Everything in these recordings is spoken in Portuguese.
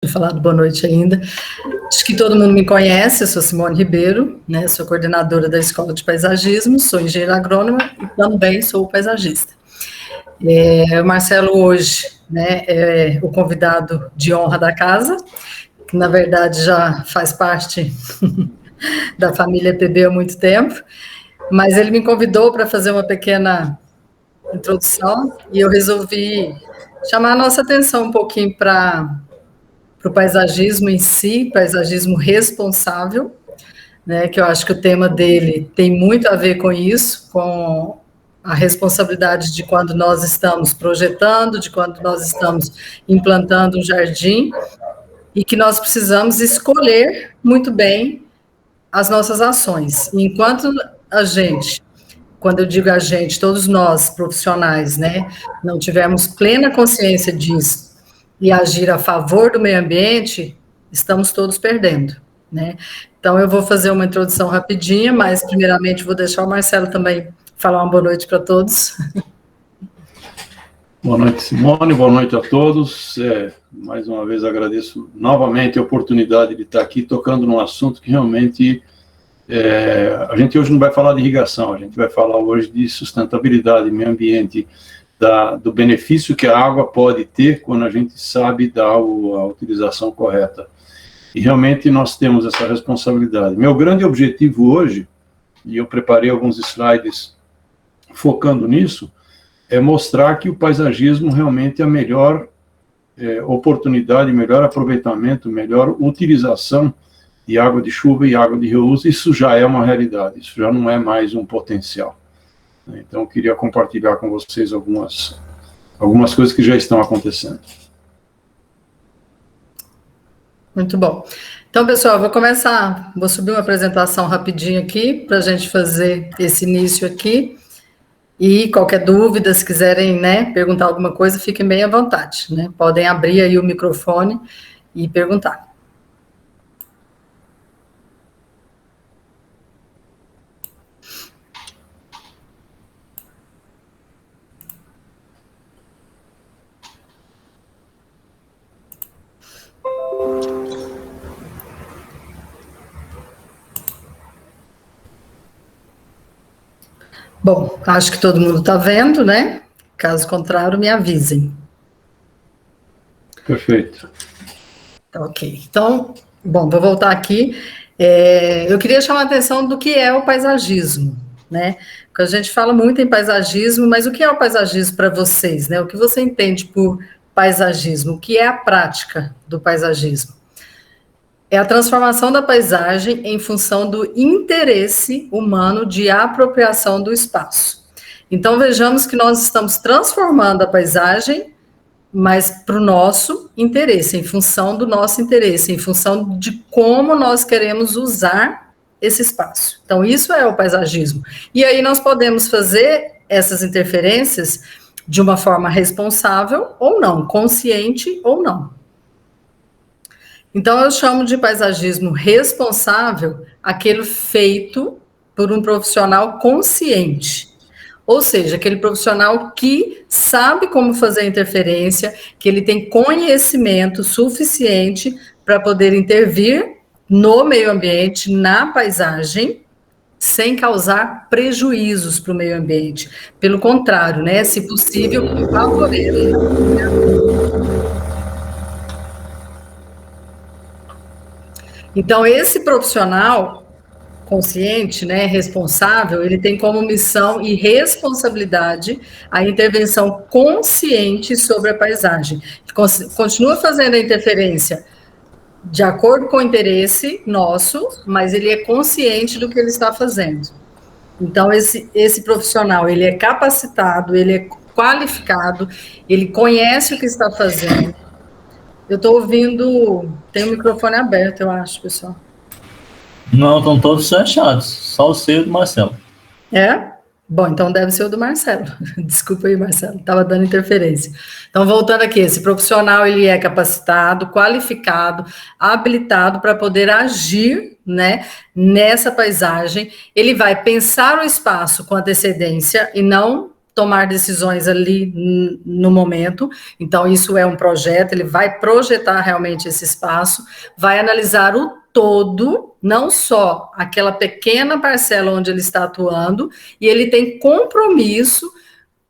Falado boa noite ainda. Acho que todo mundo me conhece, eu sou Simone Ribeiro, né? Sou coordenadora da Escola de Paisagismo, sou engenheira agrônoma e também sou paisagista. O Marcelo hoje, né, é o convidado de honra da casa, que na verdade já faz parte da família PB há muito tempo, mas ele me convidou para fazer uma pequena introdução e eu resolvi chamar a nossa atenção um pouquinho para o paisagismo em si, paisagismo responsável, né, que eu acho que o tema dele tem muito a ver com isso, com a responsabilidade de quando nós estamos projetando, de quando nós estamos implantando um jardim, e que nós precisamos escolher muito bem as nossas ações. E enquanto a gente, quando eu digo a gente, todos nós profissionais, né, não tivermos plena consciência disso, e agir a favor do meio ambiente, estamos todos perdendo, né? Então, eu vou fazer uma introdução rapidinha, mas, primeiramente, vou deixar o Marcelo também falar uma boa noite para todos. Boa noite, Simone, boa noite a todos. Mais uma vez, agradeço novamente a oportunidade de estar aqui tocando num assunto que realmente... a gente hoje não vai falar de irrigação, a gente vai falar hoje de sustentabilidade, meio ambiente, do benefício que a água pode ter quando a gente sabe dar a utilização correta. E realmente nós temos essa responsabilidade. Meu grande objetivo hoje, e eu preparei alguns slides focando nisso, é mostrar que o paisagismo realmente é a melhor oportunidade, melhor aproveitamento, melhor utilização de água de chuva e água de reuso. Isso já é uma realidade, isso já não é mais um potencial. Então, eu queria compartilhar com vocês algumas coisas que já estão acontecendo. Muito bom. Então, pessoal, vou subir uma apresentação rapidinho aqui, para a gente fazer esse início aqui, e qualquer dúvida, se quiserem, né, perguntar alguma coisa, fiquem bem à vontade, né, podem abrir aí o microfone e perguntar. Bom, acho que todo mundo está vendo, né? Caso contrário, me avisem. Perfeito. Ok. Então, bom, vou voltar aqui. Eu queria chamar a atenção do que é o paisagismo, né? Porque a gente fala muito em paisagismo, mas o que é o paisagismo para vocês, né? O que você entende por paisagismo? O que é a prática do paisagismo? É a transformação da paisagem em função do interesse humano de apropriação do espaço. Então, vejamos que nós estamos transformando a paisagem, mas para o nosso interesse, em função do nosso interesse, em função de como nós queremos usar esse espaço. Então, isso é o paisagismo. E aí nós podemos fazer essas interferências de uma forma responsável ou não, consciente ou não. Então, eu chamo de paisagismo responsável aquele feito por um profissional consciente. Ou seja, aquele profissional que sabe como fazer a interferência, que ele tem conhecimento suficiente para poder intervir no meio ambiente, na paisagem, sem causar prejuízos para o meio ambiente. Pelo contrário, né, se possível, favorecer. Então, esse profissional consciente, né, responsável, ele tem como missão e responsabilidade a intervenção consciente sobre a paisagem. Continua fazendo a interferência de acordo com o interesse nosso, mas ele é consciente do que ele está fazendo. Então, esse profissional, ele é capacitado, ele é qualificado, ele conhece o que está fazendo. Eu estou ouvindo, tem o microfone aberto, eu acho, pessoal. Não, estão todos fechados, só o seu e do Marcelo. É? Bom, então deve ser o do Marcelo. Desculpa aí, Marcelo, estava dando interferência. Então, voltando aqui, esse profissional, ele é capacitado, qualificado, habilitado para poder agir, né, nessa paisagem. Ele vai pensar o espaço com antecedência e não tomar decisões ali no momento. Então, isso é um projeto, ele vai projetar realmente esse espaço, vai analisar o todo, não só aquela pequena parcela onde ele está atuando, e ele tem compromisso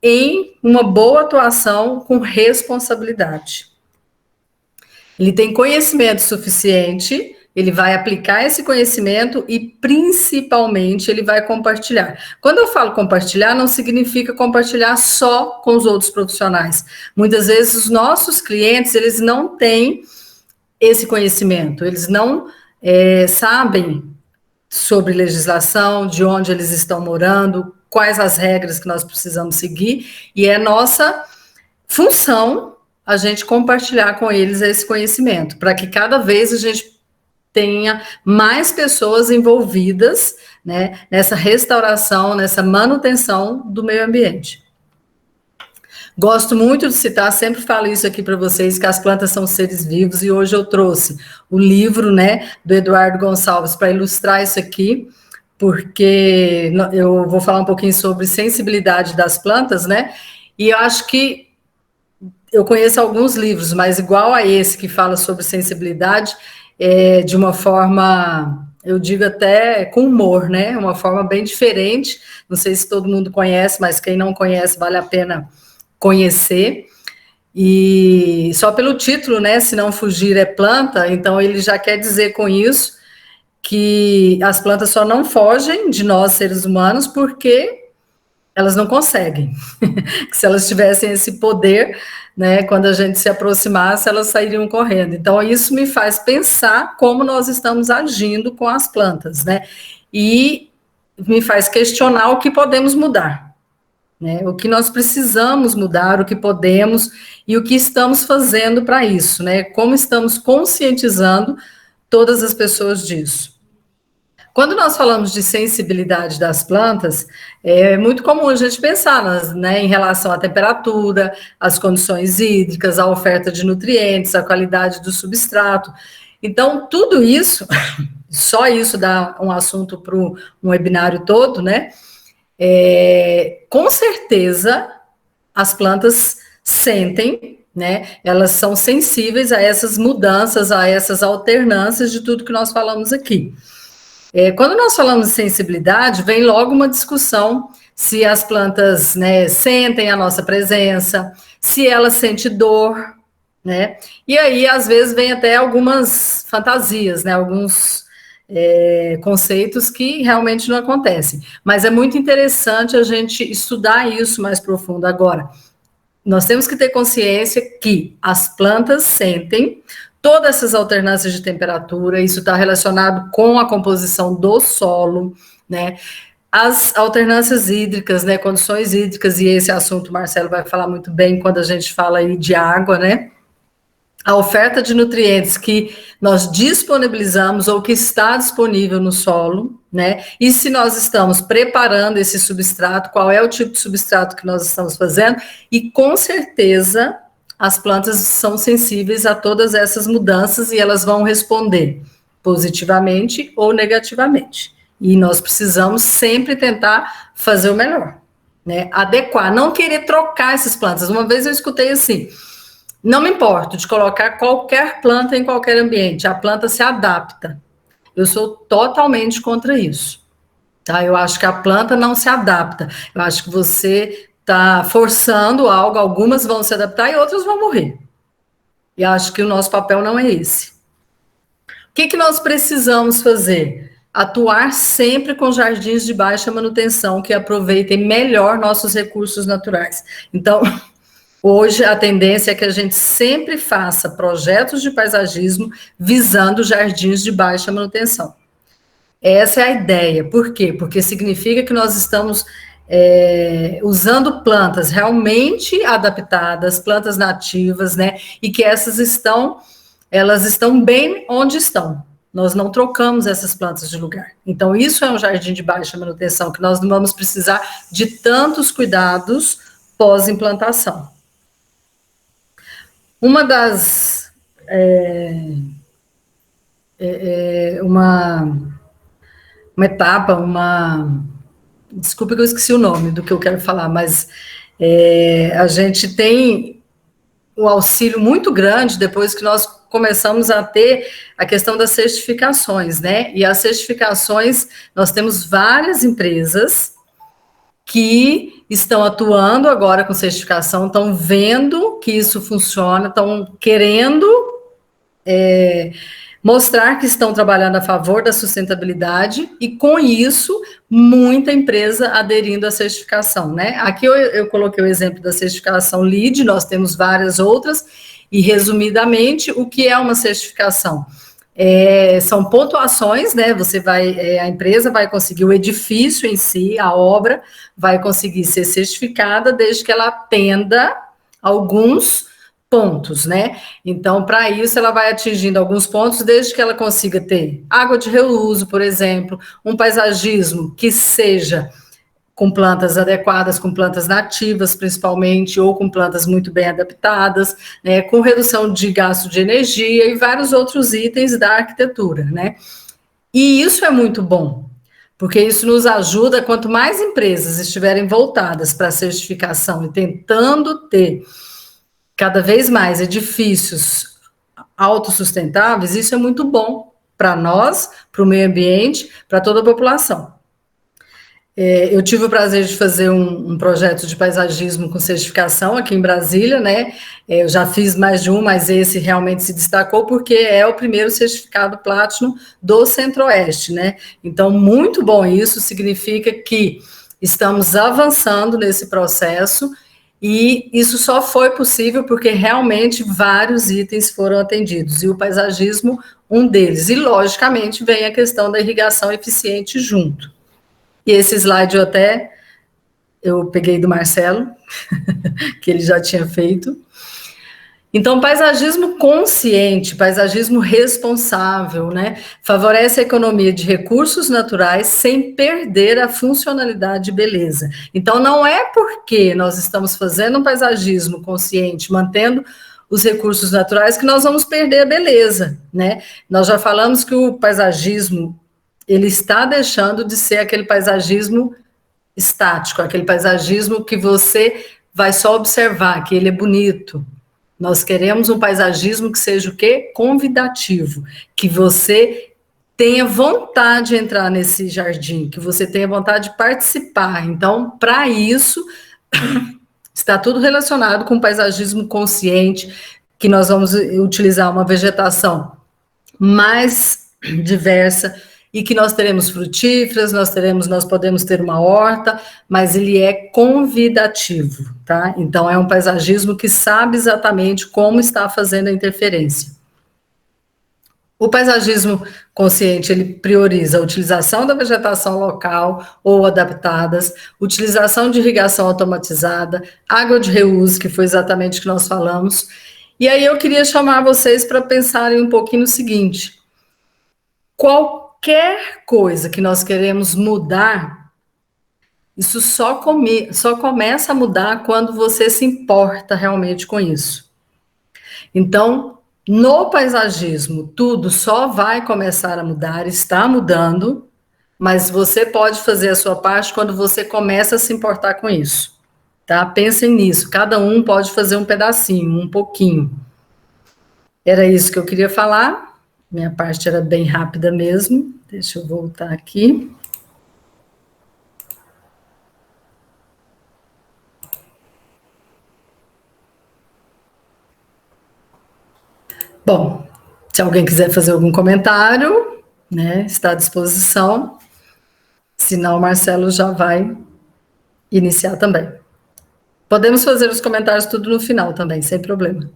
em uma boa atuação com responsabilidade. Ele tem conhecimento suficiente, ele vai aplicar esse conhecimento e, principalmente, ele vai compartilhar. Quando eu falo compartilhar, não significa compartilhar só com os outros profissionais. Muitas vezes, os nossos clientes, eles não têm esse conhecimento, eles não sabem sobre legislação, de onde eles estão morando, quais as regras que nós precisamos seguir, e é nossa função a gente compartilhar com eles esse conhecimento, para que cada vez a gente tenha mais pessoas envolvidas, né, nessa restauração, nessa manutenção do meio ambiente. Gosto muito de citar, sempre falo isso aqui para vocês, que as plantas são seres vivos, e hoje eu trouxe o livro, né, do Eduardo Gonçalves para ilustrar isso aqui, porque eu vou falar um pouquinho sobre sensibilidade das plantas, né, e eu acho que eu conheço alguns livros, mas igual a esse que fala sobre sensibilidade, de uma forma, eu digo até com humor, né? Uma forma bem diferente. Não sei se todo mundo conhece, mas quem não conhece vale a pena conhecer. E só pelo título, né? Se não fugir é planta, então ele já quer dizer com isso que as plantas só não fogem de nós, seres humanos, porque elas não conseguem. Que se elas tivessem esse poder, né, quando a gente se aproximasse, elas sairiam correndo. Então, isso me faz pensar como nós estamos agindo com as plantas, né? E me faz questionar o que podemos mudar, né? O que nós precisamos mudar, o que podemos e o que estamos fazendo para isso, né? Como estamos conscientizando todas as pessoas disso. Quando nós falamos de sensibilidade das plantas, é muito comum a gente pensar né, em relação à temperatura, às condições hídricas, à oferta de nutrientes, à qualidade do substrato. Então, tudo isso, só isso dá um assunto para um webinário todo, né? Com certeza, as plantas sentem, né? Elas são sensíveis a essas mudanças, a essas alternâncias de tudo que nós falamos aqui. Quando nós falamos de sensibilidade, vem logo uma discussão se as plantas, né, sentem a nossa presença, se elas sentem dor, né? E aí, às vezes, vem até algumas fantasias, né? Alguns conceitos que realmente não acontecem. Mas é muito interessante a gente estudar isso mais profundo. Agora, nós temos que ter consciência que as plantas sentem todas essas alternâncias de temperatura, isso está relacionado com a composição do solo, né? As alternâncias hídricas, né? Condições hídricas, e esse assunto o Marcelo vai falar muito bem quando a gente fala aí de água, né? A oferta de nutrientes que nós disponibilizamos ou que está disponível no solo, né? E se nós estamos preparando esse substrato, qual é o tipo de substrato que nós estamos fazendo, e com certeza as plantas são sensíveis a todas essas mudanças e elas vão responder positivamente ou negativamente. E nós precisamos sempre tentar fazer o melhor, né? Adequar, não querer trocar essas plantas. Uma vez eu escutei assim: não me importo de colocar qualquer planta em qualquer ambiente, a planta se adapta. Eu sou totalmente contra isso, tá? Eu acho que a planta não se adapta. Eu acho que você está forçando algo, algumas vão se adaptar e outras vão morrer. E acho que o nosso papel não é esse. O que nós precisamos fazer? Atuar sempre com jardins de baixa manutenção, que aproveitem melhor nossos recursos naturais. Então, hoje a tendência é que a gente sempre faça projetos de paisagismo visando jardins de baixa manutenção. Essa é a ideia. Por quê? Porque significa que nós estamos usando plantas realmente adaptadas, plantas nativas, né? E que elas estão bem onde estão. Nós não trocamos essas plantas de lugar. Então, isso é um jardim de baixa manutenção, que nós não vamos precisar de tantos cuidados pós-implantação. Uma das... uma etapa, desculpa que eu esqueci o nome do que eu quero falar, mas a gente tem um auxílio muito grande depois que nós começamos a ter a questão das certificações, né? E as certificações, nós temos várias empresas que estão atuando agora com certificação, estão vendo que isso funciona, estão querendo mostrar que estão trabalhando a favor da sustentabilidade e, com isso, muita empresa aderindo à certificação, né? Aqui eu coloquei o exemplo da certificação LEED, nós temos várias outras, e, resumidamente, o que é uma certificação? São pontuações, né? A empresa vai conseguir, o edifício em si, a obra, vai conseguir ser certificada desde que ela atenda alguns pontos, né? Então, para isso, ela vai atingindo alguns pontos, desde que ela consiga ter água de reuso, por exemplo, um paisagismo que seja com plantas adequadas, com plantas nativas, principalmente, ou com plantas muito bem adaptadas, né, com redução de gasto de energia e vários outros itens da arquitetura, né? E isso é muito bom, porque isso nos ajuda, quanto mais empresas estiverem voltadas para a certificação e tentando ter cada vez mais edifícios autossustentáveis, isso é muito bom para nós, para o meio ambiente, para toda a população. Eu tive o prazer de fazer um projeto de paisagismo com certificação aqui em Brasília, né? Eu já fiz mais de um, mas esse realmente se destacou porque é o primeiro certificado Platinum do Centro-Oeste, né? Então, muito bom isso, significa que estamos avançando nesse processo e isso só foi possível porque realmente vários itens foram atendidos, e o paisagismo, um deles. E, logicamente, vem a questão da irrigação eficiente junto. E esse slide eu peguei do Marcelo, que ele já tinha feito. Então, paisagismo consciente, paisagismo responsável, né? Favorece a economia de recursos naturais sem perder a funcionalidade e beleza. Então, não é porque nós estamos fazendo um paisagismo consciente, mantendo os recursos naturais, que nós vamos perder a beleza, né? Nós já falamos que o paisagismo ele está deixando de ser aquele paisagismo estático, aquele paisagismo que você vai só observar, que ele é bonito. Nós queremos um paisagismo que seja o quê? Convidativo, que você tenha vontade de entrar nesse jardim, que você tenha vontade de participar. Então, para isso, está tudo relacionado com o paisagismo consciente, que nós vamos utilizar uma vegetação mais diversa, e que nós teremos frutíferas, nós podemos ter uma horta, mas ele é convidativo, tá? Então, é um paisagismo que sabe exatamente como está fazendo a interferência. O paisagismo consciente, ele prioriza a utilização da vegetação local ou adaptadas, utilização de irrigação automatizada, água de reuso, que foi exatamente o que nós falamos. E aí eu queria chamar vocês para pensarem um pouquinho no seguinte: qualquer coisa que nós queremos mudar, isso só começa a mudar quando você se importa realmente com isso. Então, no paisagismo, tudo só vai começar a mudar, está mudando, mas você pode fazer a sua parte quando você começa a se importar com isso, tá? Pensem nisso, cada um pode fazer um pedacinho, um pouquinho. Era isso que eu queria falar. Minha parte era bem rápida mesmo. Deixa eu voltar aqui. Bom, se alguém quiser fazer algum comentário, né, está à disposição. Senão, o Marcelo já vai iniciar também. Podemos fazer os comentários tudo no final também, sem problema.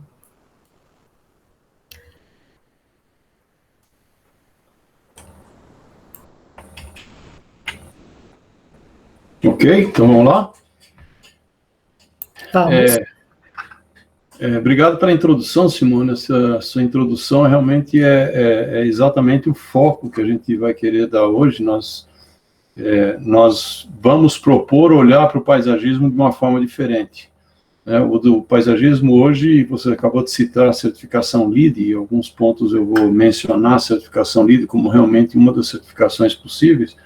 Ok, então vamos lá? Vamos. Obrigado pela introdução, Simone. Essa sua introdução realmente é exatamente o foco que a gente vai querer dar hoje. Nós vamos propor olhar para o paisagismo de uma forma diferente. O do paisagismo hoje, você acabou de citar a certificação LEED, e em alguns pontos eu vou mencionar a certificação LEED como realmente uma das certificações possíveis.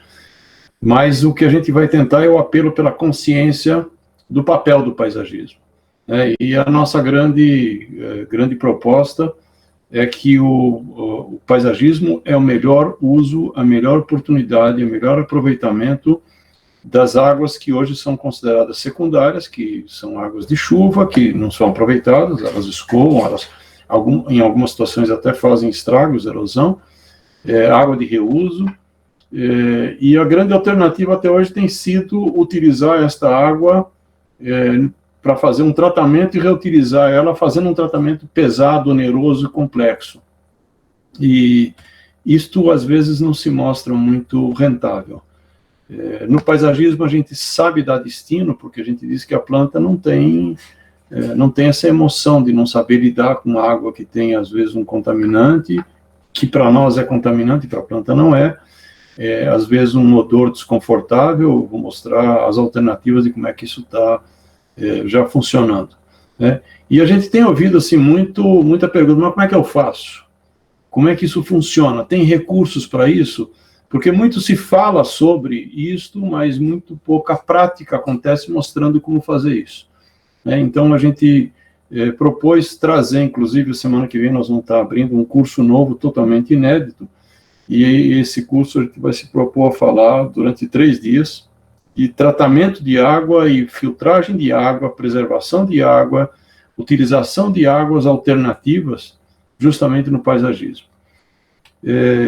Mas o que a gente vai tentar é o apelo pela consciência do papel do paisagismo, né? E a nossa grande proposta é que o paisagismo é o melhor uso, a melhor oportunidade, o melhor aproveitamento das águas que hoje são consideradas secundárias, que são águas de chuva, que não são aproveitadas, elas escoam, em algumas situações até fazem estragos, erosão, água de reuso, e a grande alternativa até hoje tem sido utilizar esta água para fazer um tratamento e reutilizar ela, fazendo um tratamento pesado, oneroso e complexo. E isto, às vezes, não se mostra muito rentável. No paisagismo, a gente sabe dar destino, porque a gente diz que a planta não tem essa emoção de não saber lidar com água que tem, às vezes, um contaminante, que para nós é contaminante, para a planta não é. Às vezes, um odor desconfortável. Vou mostrar as alternativas de como é que isso está já funcionando, né? E a gente tem ouvido assim, muita pergunta, mas como é que eu faço? Como é que isso funciona? Tem recursos para isso? Porque muito se fala sobre isto, mas muito pouca prática acontece mostrando como fazer isso, né? Então, a gente propôs trazer, inclusive, semana que vem nós vamos estar abrindo um curso novo, totalmente inédito, e esse curso a gente vai se propor a falar durante 3 dias, de tratamento de água e filtragem de água, preservação de água, utilização de águas alternativas, justamente no paisagismo.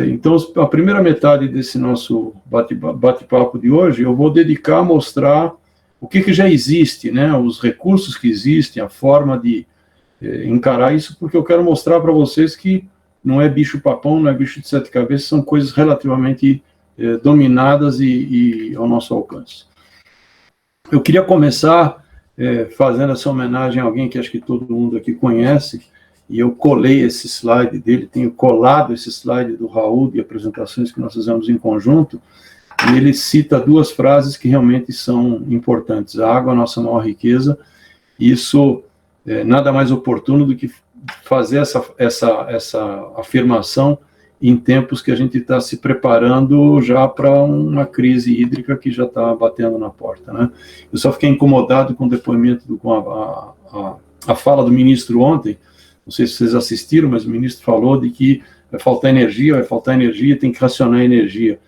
Então, a primeira metade desse nosso bate-papo de hoje, eu vou dedicar a mostrar o que já existe, né, os recursos que existem, a forma de encarar isso, porque eu quero mostrar para vocês que não é bicho-papão, não é bicho de 7 cabeças, são coisas relativamente dominadas e ao nosso alcance. Eu queria começar fazendo essa homenagem a alguém que acho que todo mundo aqui conhece, e eu colei esse slide dele, tenho colado esse slide do Raul, de apresentações que nós fizemos em conjunto, e ele cita 2 frases que realmente são importantes. A água é a nossa maior riqueza, e isso nada mais oportuno do que fazer essa afirmação em tempos que a gente está se preparando já para uma crise hídrica que já está batendo na porta, né? Eu só fiquei incomodado com o depoimento, com a fala do ministro ontem. Não sei se vocês assistiram, mas o ministro falou de que vai faltar energia, tem que racionar energia.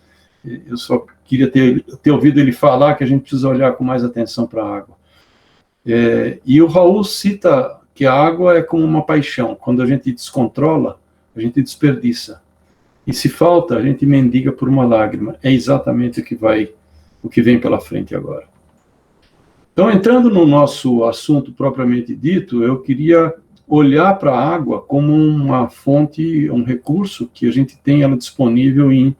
Eu só queria ter ouvido ele falar que a gente precisa olhar com mais atenção para a água. E o Raul cita que a água é como uma paixão. Quando a gente descontrola, a gente desperdiça. E se falta, a gente mendiga por uma lágrima. É exatamente o que vem pela frente agora. Então, entrando no nosso assunto propriamente dito, eu queria olhar para a água como uma fonte, um recurso que a gente tem ela disponível em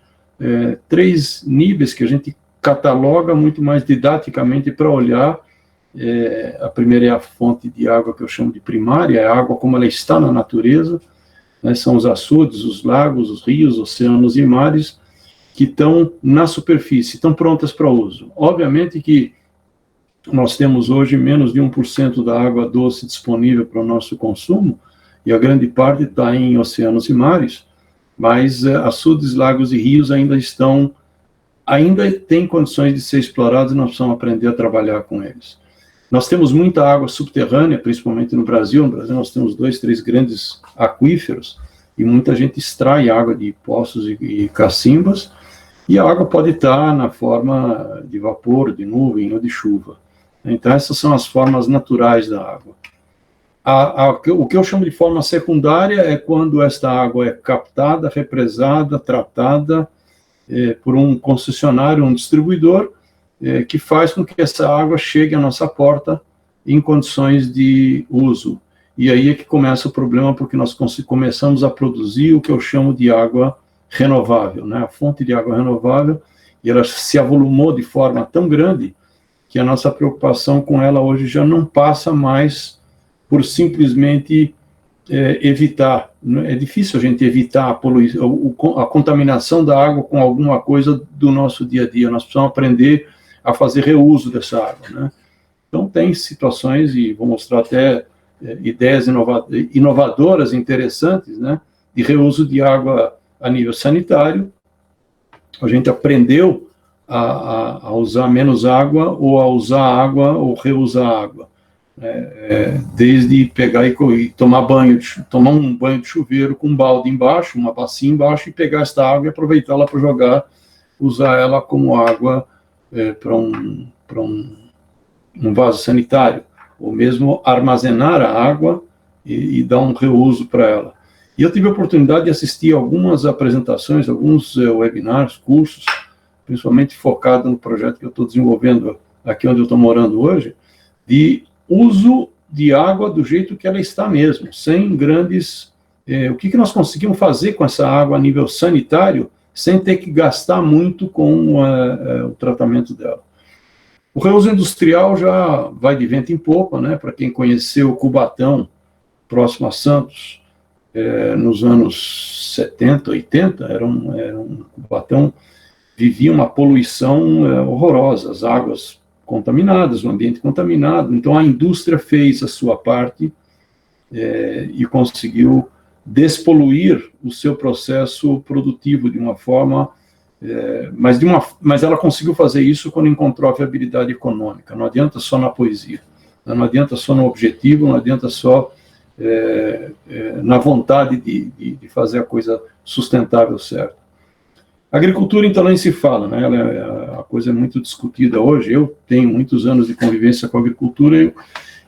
3 níveis que a gente cataloga muito mais didaticamente para olhar. A primeira é a fonte de água que eu chamo de primária, é a água como ela está na natureza, né? São os açudes, os lagos, os rios, oceanos e mares que estão na superfície, estão prontas para uso. Obviamente que nós temos hoje menos de 1% da água doce disponível para o nosso consumo, e a grande parte está em oceanos e mares, mas açudes, lagos e rios ainda têm condições de ser explorados, e nós precisamos aprender a trabalhar com eles. Nós temos muita água subterrânea, principalmente no Brasil. No Brasil nós temos 2, 3 grandes aquíferos, e muita gente extrai água de poços e cacimbas, e a água pode estar na forma de vapor, de nuvem ou de chuva. Então, essas são as formas naturais da água. O que eu chamo de forma secundária é quando esta água é captada, represada, tratada por um concessionário, um distribuidor, que faz com que essa água chegue à nossa porta em condições de uso. E aí é que começa o problema, porque nós começamos a produzir o que eu chamo de água renovável, né? A fonte de água renovável, e ela se avolumou de forma tão grande que a nossa preocupação com ela hoje já não passa mais por simplesmente evitar. É difícil a gente evitar a contaminação da água com alguma coisa do nosso dia a dia. Nós precisamos aprender a fazer reuso dessa água, né? Então, tem situações, e vou mostrar até ideias inovadoras, interessantes, né, de reuso de água a nível sanitário. A gente aprendeu a usar menos água, ou a usar água, ou reusar água. Desde pegar e tomar um banho de chuveiro com um balde embaixo, uma bacia embaixo, e pegar esta água e aproveitá-la para jogar, usar ela como água para um vaso sanitário, ou mesmo armazenar a água e dar um reuso para ela. E eu tive a oportunidade de assistir algumas apresentações, alguns webinars, cursos, principalmente focado no projeto que eu estou desenvolvendo aqui onde eu estou morando hoje, de uso de água do jeito que ela está mesmo, sem grandes... o que nós conseguimos fazer com essa água a nível sanitário, sem ter que gastar muito com o tratamento dela. O reuso industrial já vai de vento em popa, né? Para quem conheceu Cubatão, próximo a Santos, nos anos 70, 80, era um Cubatão, vivia uma poluição horrorosa, as águas contaminadas, o ambiente contaminado. Então, a indústria fez a sua parte e conseguiu despoluir o seu processo produtivo de uma forma... mas ela conseguiu fazer isso quando encontrou a viabilidade econômica. Não adianta só na poesia, não adianta só no objetivo, não adianta só na vontade de fazer a coisa sustentável certa. A agricultura, então, nem se fala, né? A coisa é muito discutida hoje. Eu tenho muitos anos de convivência com a agricultura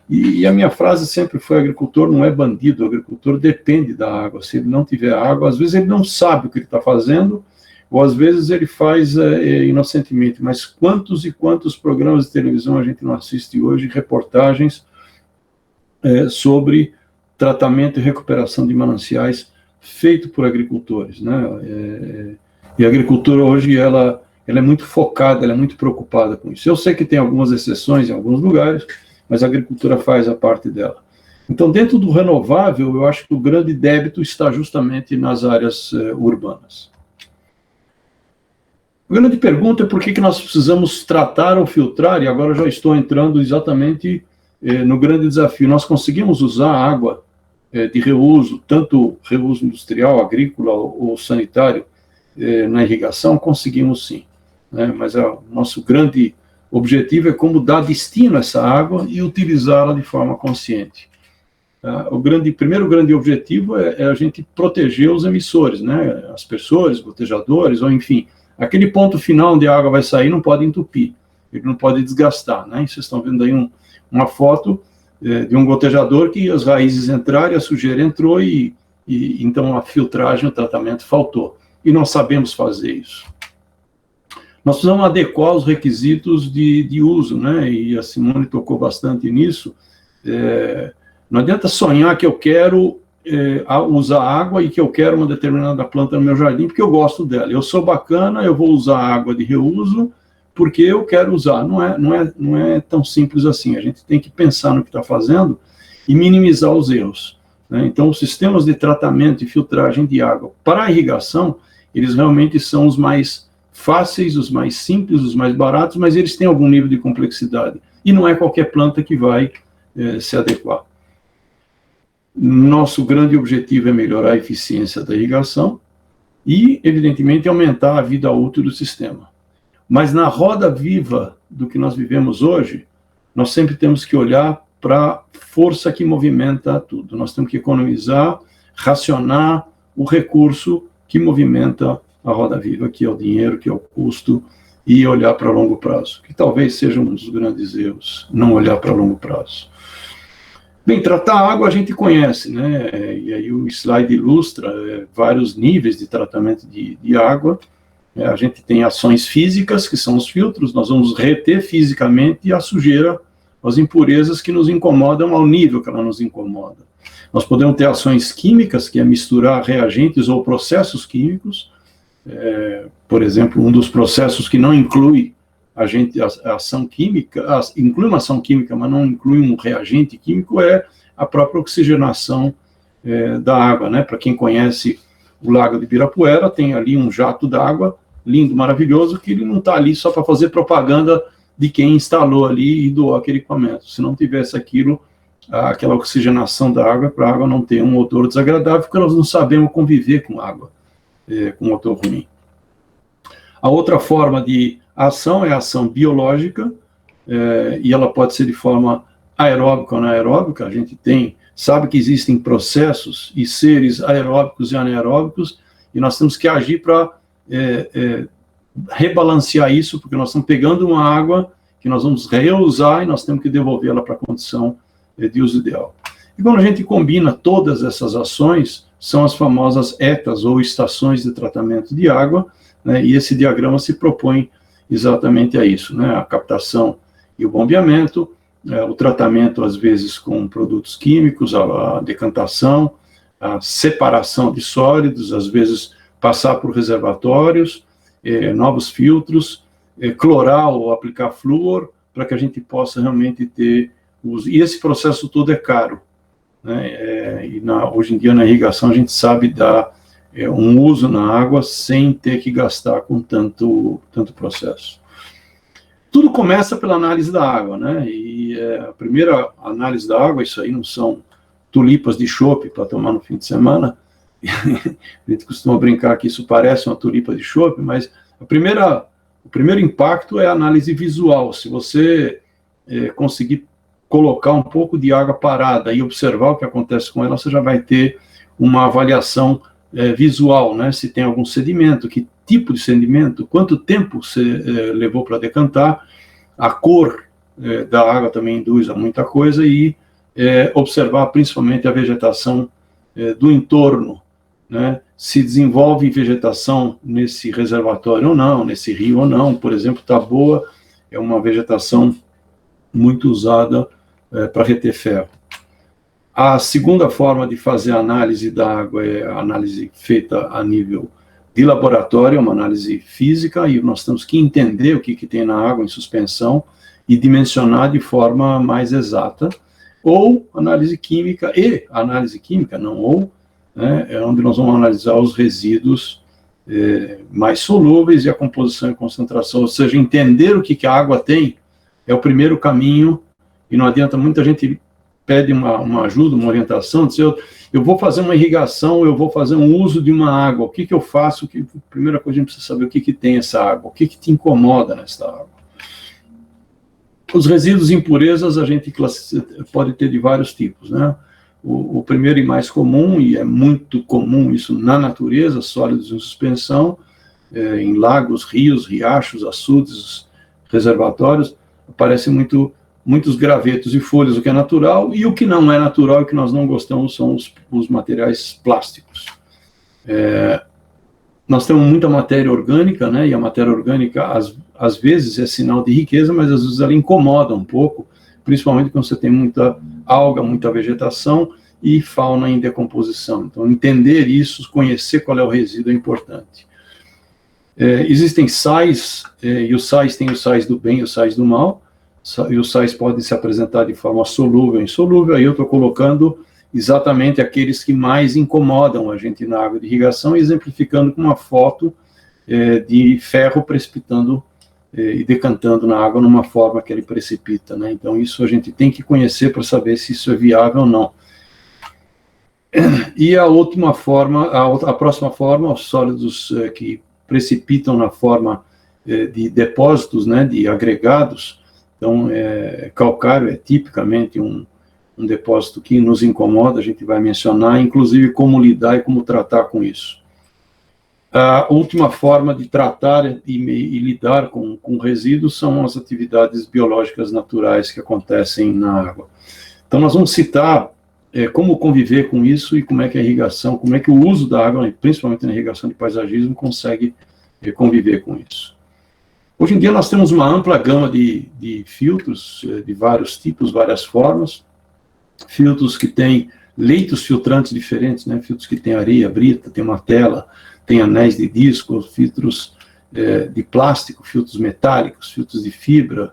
e a minha frase sempre foi: agricultor não é bandido, o agricultor depende da água. Se ele não tiver água, às vezes ele não sabe o que ele está fazendo, ou às vezes ele faz inocentemente. Mas quantos e quantos programas de televisão a gente não assiste hoje, reportagens sobre tratamento e recuperação de mananciais feito por agricultores, né? E a agricultura hoje, ela é muito focada, ela é muito preocupada com isso. Eu sei que tem algumas exceções em alguns lugares, mas a agricultura faz a parte dela. Então, dentro do renovável, eu acho que o grande débito está justamente nas áreas urbanas. A grande pergunta é por que nós precisamos tratar ou filtrar, e agora eu já estou entrando exatamente no grande desafio. Nós conseguimos usar água de reuso, tanto reuso industrial, agrícola ou sanitário, na irrigação? Conseguimos sim, né? Mas o nosso grande objetivo é como dar destino a essa água e utilizá-la de forma consciente. O primeiro grande objetivo é a gente proteger os emissores, né? Aspersores, gotejadores, ou enfim, aquele ponto final onde a água vai sair não pode entupir, ele não pode desgastar, né? Vocês estão vendo aí uma foto de um gotejador que as raízes entraram, a sujeira entrou e então a filtragem, o tratamento faltou. E nós sabemos fazer isso. Nós precisamos adequar os requisitos de uso, né? E a Simone tocou bastante nisso. Não adianta sonhar que eu quero usar água e que eu quero uma determinada planta no meu jardim porque eu gosto dela. Eu sou bacana, eu vou usar água de reuso porque eu quero usar. Não é tão simples assim. A gente tem que pensar no que está fazendo e minimizar os erros, né? Então, os sistemas de tratamento e filtragem de água para a irrigação, eles realmente são os mais fáceis, os mais simples, os mais baratos, mas eles têm algum nível de complexidade. E não é qualquer planta que vai se adequar. Nosso grande objetivo é melhorar a eficiência da irrigação e, evidentemente, aumentar a vida útil do sistema. Mas na roda viva do que nós vivemos hoje, nós sempre temos que olhar para a força que movimenta tudo. Nós temos que economizar, racionar o recurso que movimenta a roda viva, que é o dinheiro, que é o custo, e olhar para longo prazo, que talvez seja um dos grandes erros, não olhar para longo prazo. Bem, tratar a água a gente conhece, né? E aí o slide ilustra vários níveis de tratamento de água. A gente tem ações físicas, que são os filtros, nós vamos reter fisicamente a sujeira, as impurezas que nos incomodam ao nível que ela nos incomoda. Nós podemos ter ações químicas, que é misturar reagentes ou processos químicos. Por exemplo, um dos processos que não inclui a ação química, inclui uma ação química, mas não inclui um reagente químico, é a própria oxigenação da água, né? Para quem conhece o Lago de Ibirapuera, tem ali um jato d'água lindo, maravilhoso, que ele não está ali só para fazer propaganda de quem instalou ali e doou aquele equipamento. Se não tivesse aquela oxigenação da água, para a água não ter um odor desagradável, porque nós não sabemos conviver com água, com odor ruim. A outra forma de ação é a ação biológica, e ela pode ser de forma aeróbica ou anaeróbica. A gente sabe que existem processos e seres aeróbicos e anaeróbicos, e nós temos que agir para rebalancear isso, porque nós estamos pegando uma água que nós vamos reusar e nós temos que devolvê-la para a condição de uso ideal. E quando a gente combina todas essas ações, são as famosas ETAs, ou estações de tratamento de água, né, e esse diagrama se propõe exatamente a isso, né, a captação e o bombeamento, o tratamento, às vezes, com produtos químicos, a decantação, a separação de sólidos, às vezes passar por reservatórios, novos filtros, clorar ou aplicar flúor, para que a gente possa realmente ter uso. E esse processo todo é caro, né? Hoje em dia, na irrigação, a gente sabe dar um uso na água sem ter que gastar com tanto processo. Tudo começa pela análise da água, né? E a primeira análise da água, isso aí não são tulipas de chope para tomar no fim de semana. A gente costuma brincar que isso parece uma tulipa de chope, mas o primeiro impacto é a análise visual. Se você conseguir colocar um pouco de água parada e observar o que acontece com ela, você já vai ter uma avaliação visual, né? Se tem algum sedimento, que tipo de sedimento, quanto tempo você levou para decantar, a cor da água também induz a muita coisa, e observar principalmente a vegetação do entorno, né? Se desenvolve vegetação nesse reservatório ou não, nesse rio ou não. Por exemplo, Taboa é uma vegetação muito usada para reter ferro. A segunda forma de fazer a análise da água é a análise feita a nível de laboratório, uma análise física, e nós temos que entender o que tem na água em suspensão e dimensionar de forma mais exata, ou análise química, né, é onde nós vamos analisar os resíduos mais solúveis e a composição e concentração, ou seja, entender o que a água tem é o primeiro caminho, e não adianta, muita gente pede uma ajuda, uma orientação, diz, eu vou fazer uma irrigação, eu vou fazer um uso de uma água, o que eu faço? A primeira coisa, a gente precisa saber o que tem essa água, o que te incomoda nessa água. Os resíduos e impurezas a gente pode ter de vários tipos, né? O primeiro e mais comum, e é muito comum isso na natureza, sólidos em suspensão, em lagos, rios, riachos, açudes, reservatórios, aparecem muitos gravetos e folhas, o que é natural, e o que não é natural e que nós não gostamos são os materiais plásticos. Nós temos muita matéria orgânica, né, e a matéria orgânica, às vezes, é sinal de riqueza, mas às vezes ela incomoda um pouco, principalmente quando você tem muita alga, muita vegetação e fauna em decomposição. Então, entender isso, conhecer qual é o resíduo é importante. Existem sais, e os sais têm os sais do bem e os sais do mal, e os sais podem se apresentar de forma solúvel ou insolúvel, aí eu estou colocando exatamente aqueles que mais incomodam a gente na água de irrigação, exemplificando com uma foto de ferro precipitando e decantando na água numa forma que ele precipita, né? Então, isso a gente tem que conhecer para saber se isso é viável ou não. E a última forma, a próxima forma, os sólidos que precipitam na forma de depósitos, né, de agregados. Então, calcário é tipicamente um depósito que nos incomoda, a gente vai mencionar, inclusive como lidar e como tratar com isso. A última forma de tratar e lidar com resíduos são as atividades biológicas naturais que acontecem na água. Então, nós vamos citar como conviver com isso e como é que a irrigação, como é que o uso da água, principalmente na irrigação de paisagismo, consegue conviver com isso. Hoje em dia, nós temos uma ampla gama de filtros, de vários tipos, várias formas, filtros que têm leitos filtrantes diferentes, né? Filtros que têm areia, brita, tem uma tela, tem anéis de disco, filtros de plástico, filtros metálicos, filtros de fibra.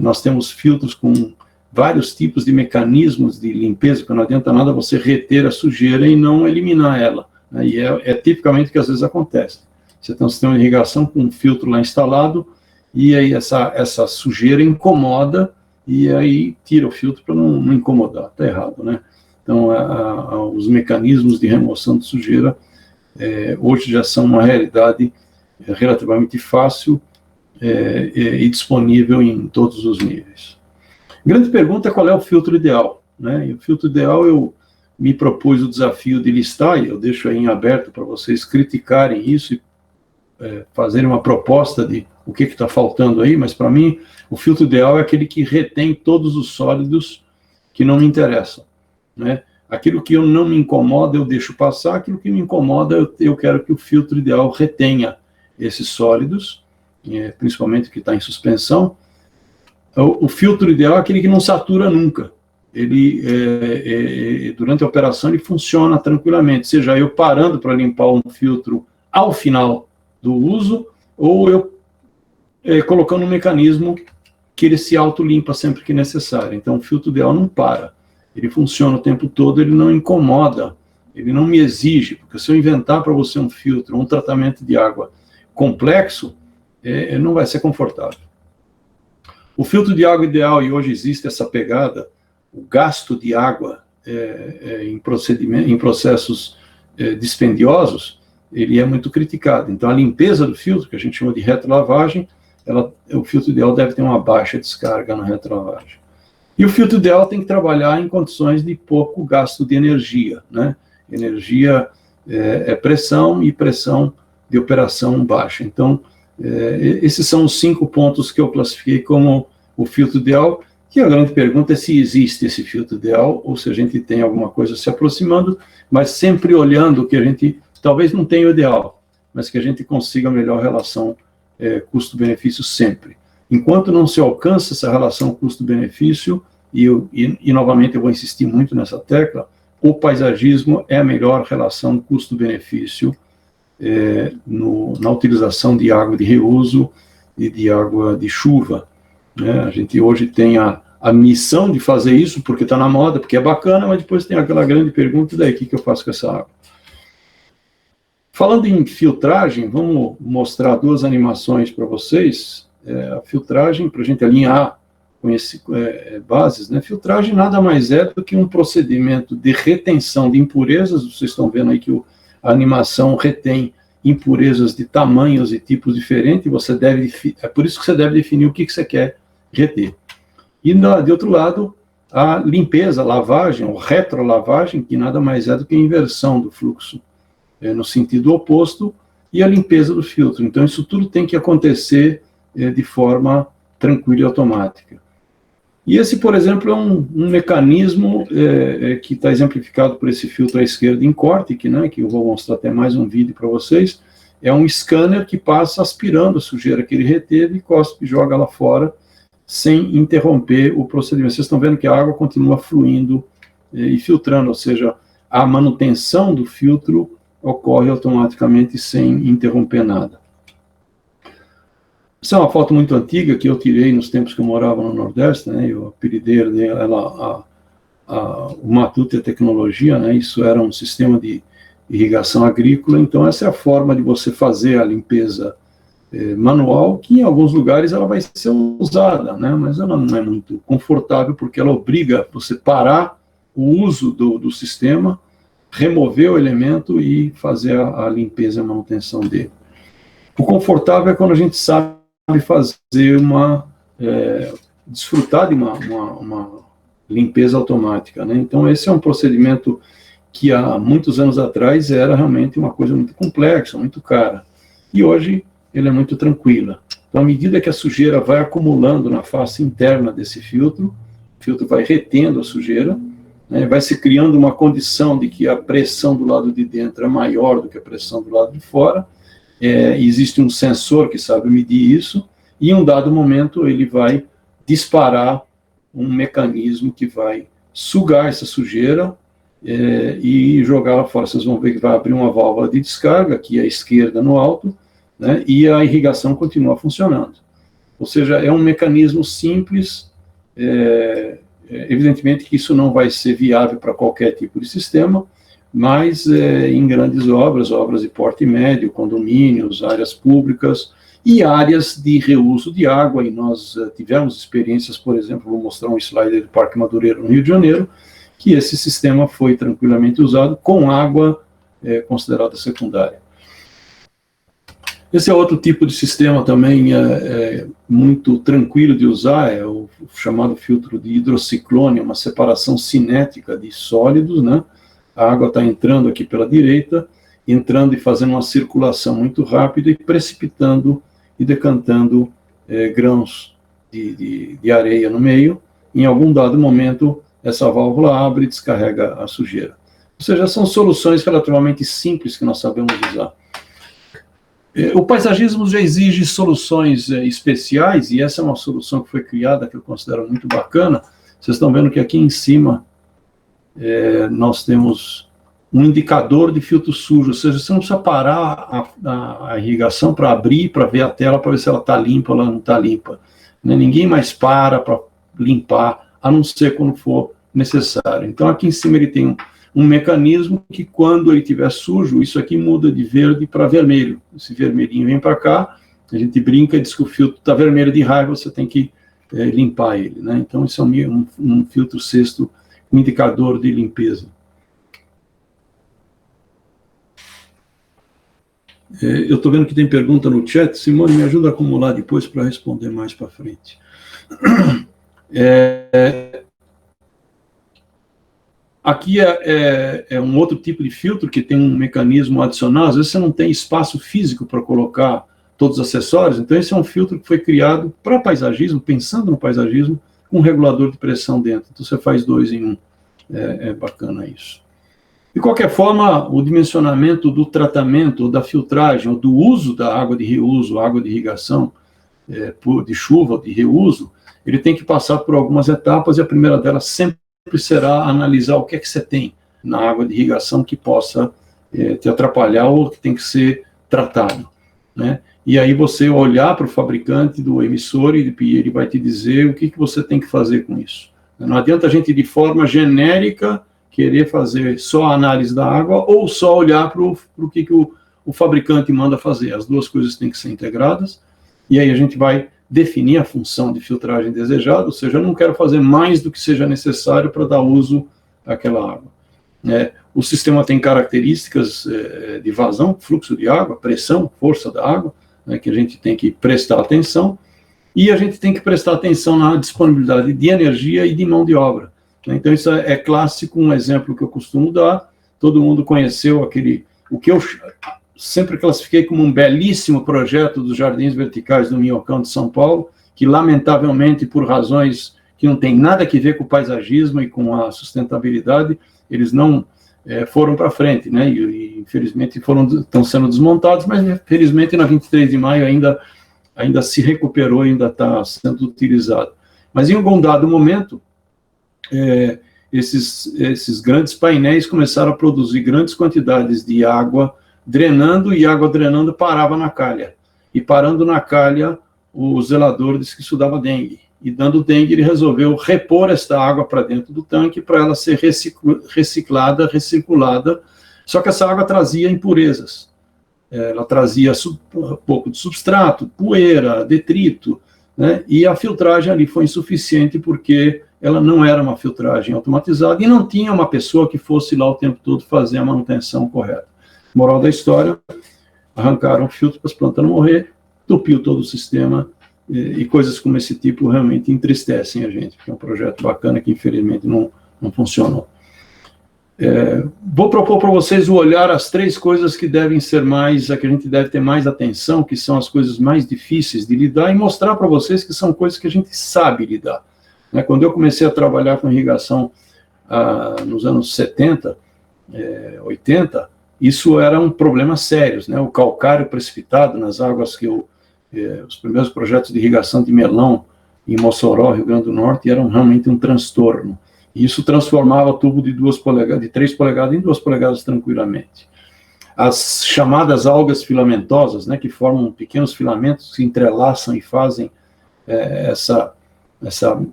Nós temos filtros com vários tipos de mecanismos de limpeza, porque não adianta nada você reter a sujeira e não eliminar ela, né? E é tipicamente o que às vezes acontece. Você tem um sistema de irrigação com um filtro lá instalado, e aí essa sujeira incomoda, e aí tira o filtro para não incomodar, está errado, né? Então, os mecanismos de remoção de sujeira hoje já são uma realidade relativamente fácil e disponível em todos os níveis. Grande pergunta é qual é o filtro ideal, né? E o filtro ideal eu me propus o desafio de listar, e eu deixo aí em aberto para vocês criticarem isso e fazerem uma proposta de o que está faltando aí, mas para mim o filtro ideal é aquele que retém todos os sólidos que não me interessam, né? Aquilo que eu não me incomoda eu deixo passar, aquilo que me incomoda eu quero que o filtro ideal retenha esses sólidos, principalmente que está em suspensão. O filtro ideal é aquele que não satura nunca. Ele, durante a operação, ele funciona tranquilamente, seja eu parando para limpar um filtro ao final do uso, ou eu colocando um mecanismo que ele se auto-limpa sempre que necessário. Então, o filtro ideal não para. Ele funciona o tempo todo, ele não incomoda, ele não me exige, porque se eu inventar para você um filtro, um tratamento de água complexo, não vai ser confortável. O filtro de água ideal, e hoje existe essa pegada, o gasto de água em processos dispendiosos, ele é muito criticado. Então, a limpeza do filtro, que a gente chama de retrolavagem, o filtro ideal deve ter uma baixa descarga na retrolavagem. E o filtro ideal tem que trabalhar em condições de pouco gasto de energia, né? Energia é pressão e pressão de operação baixa. Então, esses são os 5 pontos que eu classifiquei como o filtro ideal, que a grande pergunta é se existe esse filtro ideal, ou se a gente tem alguma coisa se aproximando, mas sempre olhando que a gente talvez não tenha o ideal, mas que a gente consiga a melhor relação custo-benefício sempre. Enquanto não se alcança essa relação custo-benefício, e novamente eu vou insistir muito nessa tecla, o paisagismo é a melhor relação custo-benefício na utilização de água de reuso e de água de chuva, né? A gente hoje tem a missão de fazer isso porque está na moda, porque é bacana, mas depois tem aquela grande pergunta, daí, o que eu faço com essa água? Falando em filtragem, vamos mostrar 2 animações para vocês. A filtragem, para a gente alinhar com bases, né? Filtragem nada mais é do que um procedimento de retenção de impurezas. Vocês estão vendo aí que a animação retém impurezas de tamanhos e tipos diferentes, é por isso que você deve definir o que você quer reter. E, de outro lado, a limpeza, a lavagem, ou retrolavagem, que nada mais é do que a inversão do fluxo no sentido oposto, e a limpeza do filtro. Então, isso tudo tem que acontecer de forma tranquila e automática. E esse, por exemplo, é um mecanismo que está exemplificado por esse filtro à esquerda em Cortic, né, que eu vou mostrar até mais um vídeo para vocês. É um scanner que passa aspirando a sujeira que ele reteve, cospe e joga lá fora, sem interromper o procedimento. Vocês estão vendo que a água continua fluindo e filtrando, ou seja, a manutenção do filtro ocorre automaticamente sem interromper nada. Essa é uma foto muito antiga que eu tirei nos tempos que eu morava no Nordeste, né? Eu apelidei ela o Matuto e a Tecnologia, né? Isso era um sistema de irrigação agrícola. Então essa é a forma de você fazer a limpeza manual, que em alguns lugares ela vai ser usada, né? Mas ela não é muito confortável porque ela obriga você parar o uso do sistema, remover o elemento e fazer a limpeza e a manutenção dele. O confortável é quando a gente sabe fazer desfrutar de uma limpeza automática, né? Então esse é um procedimento que há muitos anos atrás era realmente uma coisa muito complexa, muito cara, e hoje ele é muito tranquila. Então, à medida que a sujeira vai acumulando na face interna desse filtro, o filtro vai retendo a sujeira, né? Vai se criando uma condição de que a pressão do lado de dentro é maior do que a pressão do lado de fora. Existe um sensor que sabe medir isso, e em um dado momento ele vai disparar um mecanismo que vai sugar essa sujeira e jogá-la fora. Vocês vão ver que vai abrir uma válvula de descarga, aqui à esquerda no alto, né, e a irrigação continua funcionando. Ou seja, é um mecanismo simples, evidentemente que isso não vai ser viável para qualquer tipo de sistema, mas em grandes obras de porte médio, condomínios, áreas públicas e áreas de reuso de água, e nós tivemos experiências, por exemplo, vou mostrar um slide do Parque Madureira, no Rio de Janeiro, que esse sistema foi tranquilamente usado com água considerada secundária. Esse é outro tipo de sistema também muito tranquilo de usar, é o chamado filtro de hidrociclone, uma separação cinética de sólidos, né? A água está entrando aqui pela direita, entrando e fazendo uma circulação muito rápida e precipitando e decantando grãos de areia no meio. Em algum dado momento, essa válvula abre e descarrega a sujeira. Ou seja, são soluções relativamente simples que nós sabemos usar. O paisagismo já exige soluções especiais, e essa é uma solução que foi criada, que eu considero muito bacana. Vocês estão vendo que aqui em cima nós temos um indicador de filtro sujo, ou seja, você não precisa parar a irrigação para abrir, para ver a tela, para ver se ela está limpa ou ela não está limpa. Ninguém mais para limpar, a não ser quando for necessário. Então, aqui em cima ele tem um mecanismo que, quando ele estiver sujo, isso aqui muda de verde para vermelho. Esse vermelhinho vem para cá, a gente brinca e diz que o filtro está vermelho de raiva, você tem que limpar ele, né? Então, isso é um filtro cesto, um indicador de limpeza. Eu estou vendo que tem pergunta no chat. Simone, me ajuda a acumular depois para responder mais para frente. Aqui é um outro tipo de filtro que tem um mecanismo adicional. Às vezes você não tem espaço físico para colocar todos os acessórios, então esse é um filtro que foi criado para paisagismo, pensando no paisagismo, com um regulador de pressão dentro. Então você faz 2 em 1. É bacana isso. De qualquer forma, o dimensionamento do tratamento, ou da filtragem, ou do uso da água de reuso, água de irrigação, de chuva, de reuso, ele tem que passar por algumas etapas, e a primeira delas sempre será analisar o que é que você tem na água de irrigação que possa te atrapalhar ou que tem que ser tratado, né? E aí você olhar para o fabricante do emissor e ele vai te dizer o que você tem que fazer com isso. Não adianta a gente, de forma genérica, querer fazer só a análise da água ou só olhar para o que o fabricante manda fazer. As duas coisas têm que ser integradas, e aí a gente vai definir a função de filtragem desejada, ou seja, eu não quero fazer mais do que seja necessário para dar uso àquela água. O sistema tem características de vazão, fluxo de água, pressão, força da água, que a gente tem que prestar atenção, e a gente tem que prestar atenção na disponibilidade de energia e de mão de obra. Então, isso é clássico, um exemplo que eu costumo dar. Todo mundo conheceu o que eu sempre classifiquei como um belíssimo projeto dos Jardins Verticais do Minhocão de São Paulo, que, lamentavelmente, por razões que não tem nada a ver com o paisagismo e com a sustentabilidade, eles não foram para frente, né? E infelizmente estão sendo desmontados, mas felizmente na 23 de maio ainda se recuperou e ainda está sendo utilizado. Mas em algum dado momento, esses grandes painéis começaram a produzir grandes quantidades de água drenando, e a água drenando parava na calha. E parando na calha, o zelador disse que isso dava dengue. E dando dengue, ele resolveu repor esta água para dentro do tanque para ela ser reciclada, recirculada. Só que essa água trazia impurezas. Ela trazia um pouco de substrato, poeira, detrito, né? E a filtragem ali foi insuficiente porque ela não era uma filtragem automatizada e não tinha uma pessoa que fosse lá o tempo todo fazer a manutenção correta. Moral da história, arrancaram o filtro para as plantas não morrer, entupiu todo o sistema, e coisas como esse tipo realmente entristecem a gente, porque é um projeto bacana que infelizmente não funcionou. Vou propor para vocês o olhar as 3 coisas que devem ser a que a gente deve ter mais atenção, que são as coisas mais difíceis de lidar, e mostrar para vocês que são coisas que a gente sabe lidar. Quando eu comecei a trabalhar com irrigação nos anos 70, 80, isso era um problema sério, né? O calcário precipitado nas águas os primeiros projetos de irrigação de melão em Mossoró, Rio Grande do Norte, eram realmente um transtorno. E isso transformava tubo de 3 polegadas em 2 polegadas tranquilamente. As chamadas algas filamentosas, né, que formam pequenos filamentos que se entrelaçam e fazem essa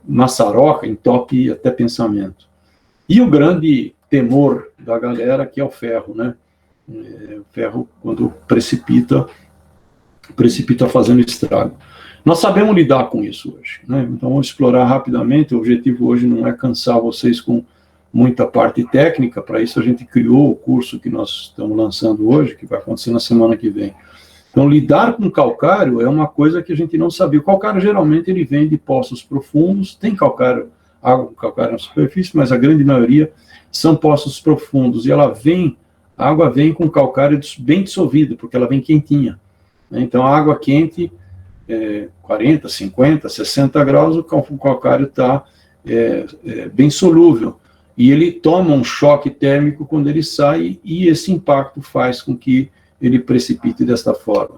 maçaroca, entope até pensamento. E o grande temor da galera, que é o ferro, né? O ferro, quando precipita fazendo estrago. Nós sabemos lidar com isso hoje, né? Então, vamos explorar rapidamente. O objetivo hoje não é cansar vocês com muita parte técnica. Para isso, a gente criou o curso que nós estamos lançando hoje, que vai acontecer na semana que vem. Então, lidar com calcário é uma coisa que a gente não sabia. O calcário, geralmente, ele vem de poços profundos, tem calcário, água com calcário na superfície, mas a grande maioria são poços profundos, e a água vem com calcário bem dissolvido, porque ela vem quentinha. Então, a água quente, 40, 50, 60 graus, o calcário está bem solúvel. E ele toma um choque térmico quando ele sai, e esse impacto faz com que ele precipite desta forma.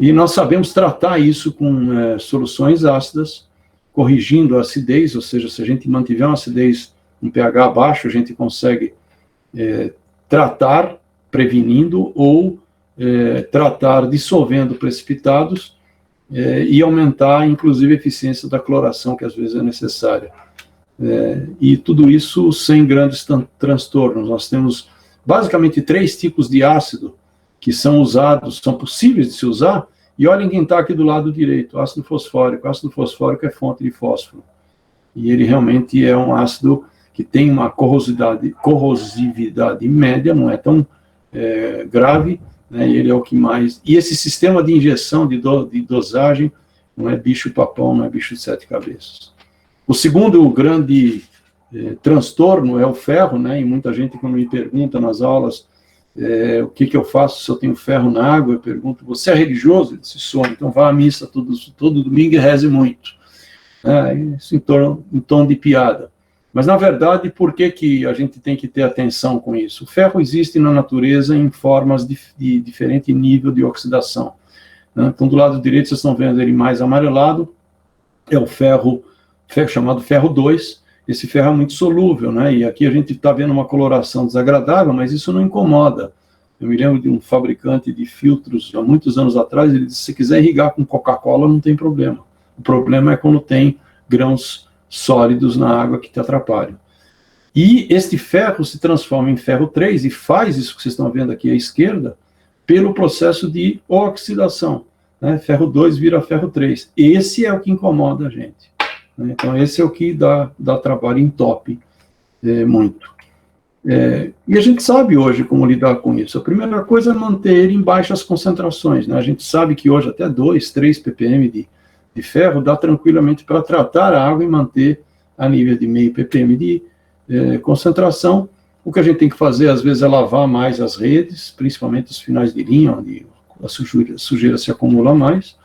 E nós sabemos tratar isso com soluções ácidas, corrigindo a acidez, ou seja, se a gente mantiver uma acidez, um pH baixo, a gente consegue tratar prevenindo ou tratar dissolvendo precipitados e aumentar, inclusive, a eficiência da cloração, que às vezes é necessária. E tudo isso sem grandes transtornos. Nós temos basicamente 3 tipos de ácido que são usados, são possíveis de se usar, e olhem quem está aqui do lado direito, ácido fosfórico. O ácido fosfórico é fonte de fósforo, e ele realmente é um ácido que tem uma corrosividade média, não é tão grave, né, e ele é o que mais... E esse sistema de injeção, de dosagem, não é bicho-papão, não é bicho de 7 cabeças. O segundo grande transtorno é o ferro, né, e muita gente, quando me pergunta nas aulas o que eu faço se eu tenho ferro na água, eu pergunto, você é religioso? Ele disse, sou, então vá à missa todo domingo e reze muito. Isso em tom de piada. Mas, na verdade, por que a gente tem que ter atenção com isso? O ferro existe na natureza em formas de diferente nível de oxidação. Então, do lado direito, vocês estão vendo ele mais amarelado, é o ferro chamado ferro 2, esse ferro é muito solúvel, né? E aqui a gente está vendo uma coloração desagradável, mas isso não incomoda. Eu me lembro de um fabricante de filtros, há muitos anos atrás, ele disse, se quiser irrigar com Coca-Cola, não tem problema. O problema é quando tem grãos sólidos na água que te atrapalham. E este ferro se transforma em ferro 3 e faz isso que vocês estão vendo aqui à esquerda, pelo processo de oxidação. Né? Ferro 2 vira ferro 3. Esse é o que incomoda a gente. Então, esse é o que dá trabalho, entope muito. E a gente sabe hoje como lidar com isso. A primeira coisa é manter ele em baixas concentrações. Né? A gente sabe que hoje até 2, 3 ppm de ferro dá tranquilamente para tratar a água e manter a nível de meio ppm de concentração. O que a gente tem que fazer, às vezes, é lavar mais as redes, principalmente os finais de linha, onde a sujeira se acumula mais.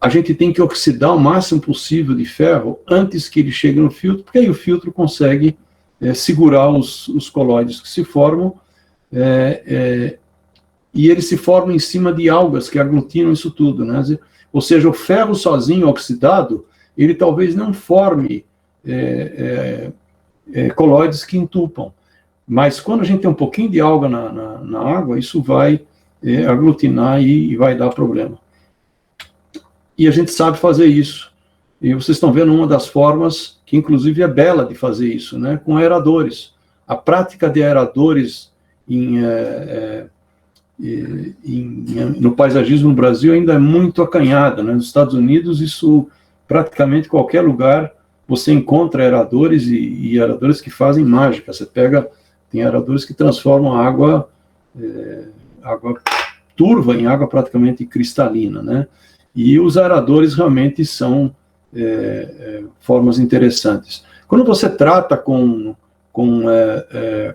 A gente tem que oxidar o máximo possível de ferro antes que ele chegue no filtro, porque aí o filtro consegue segurar os colóides que se formam, e eles se formam em cima de algas que aglutinam isso tudo, né? Ou seja, o ferro sozinho, oxidado, ele talvez não forme colóides que entupam, mas quando a gente tem um pouquinho de alga na água, isso vai aglutinar e vai dar problema. E a gente sabe fazer isso. E vocês estão vendo uma das formas, que inclusive é bela de fazer isso, né, com aeradores. A prática de aeradores no paisagismo no Brasil ainda é muito acanhada. Né? Nos Estados Unidos, isso praticamente qualquer lugar você encontra aeradores e aeradores que fazem mágica. Você tem aeradores que transformam a água turva em água praticamente cristalina, né? E os aeradores realmente são formas interessantes. Quando você trata com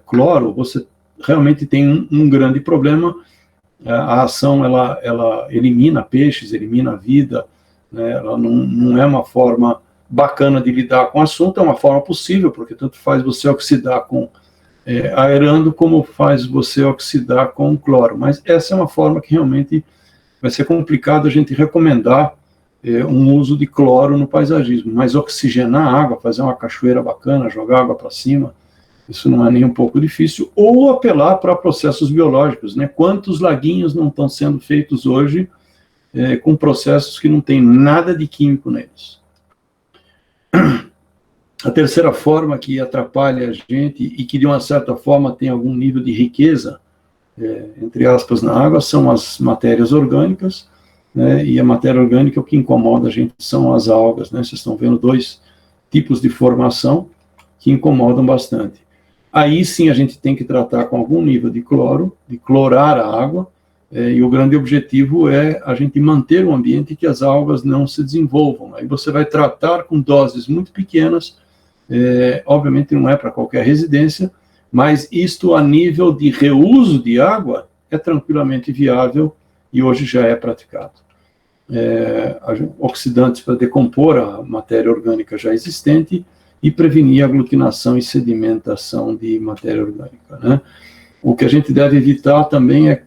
cloro, você realmente tem um grande problema. A ação, ela elimina peixes, elimina a vida, né? Ela não é uma forma bacana de lidar com o assunto, é uma forma possível, porque tanto faz você oxidar aerando, como faz você oxidar com cloro. Mas essa é uma forma que realmente vai ser complicado a gente recomendar um uso de cloro no paisagismo, mas oxigenar a água, fazer uma cachoeira bacana, jogar água para cima, isso não é nem um pouco difícil, ou apelar para processos biológicos, né? Quantos laguinhos não estão sendo feitos hoje com processos que não tem nada de químico neles? A terceira forma que atrapalha a gente e que de uma certa forma tem algum nível de riqueza, entre aspas, na água, são as matérias orgânicas, né? E a matéria orgânica, o que incomoda a gente são as algas, né? Vocês estão vendo 2 tipos de formação que incomodam bastante. Aí sim a gente tem que tratar com algum nível de cloro, de clorar a água, e o grande objetivo é a gente manter um ambiente que as algas não se desenvolvam. Aí você vai tratar com doses muito pequenas, obviamente não é para qualquer residência, mas isto a nível de reuso de água é tranquilamente viável e hoje já é praticado. Oxidantes para decompor a matéria orgânica já existente e prevenir a aglutinação e sedimentação de matéria orgânica, né? O que a gente deve evitar também é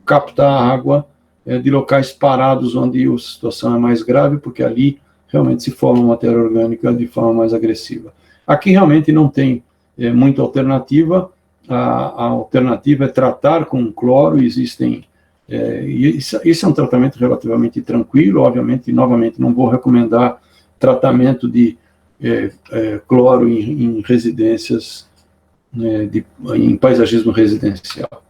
captar água de locais parados onde a situação é mais grave, porque ali realmente se forma matéria orgânica de forma mais agressiva. Aqui realmente não tem muita alternativa, a alternativa é tratar com cloro, existem, isso é um tratamento relativamente tranquilo, obviamente, novamente, não vou recomendar tratamento de cloro em residências, em paisagismo residencial.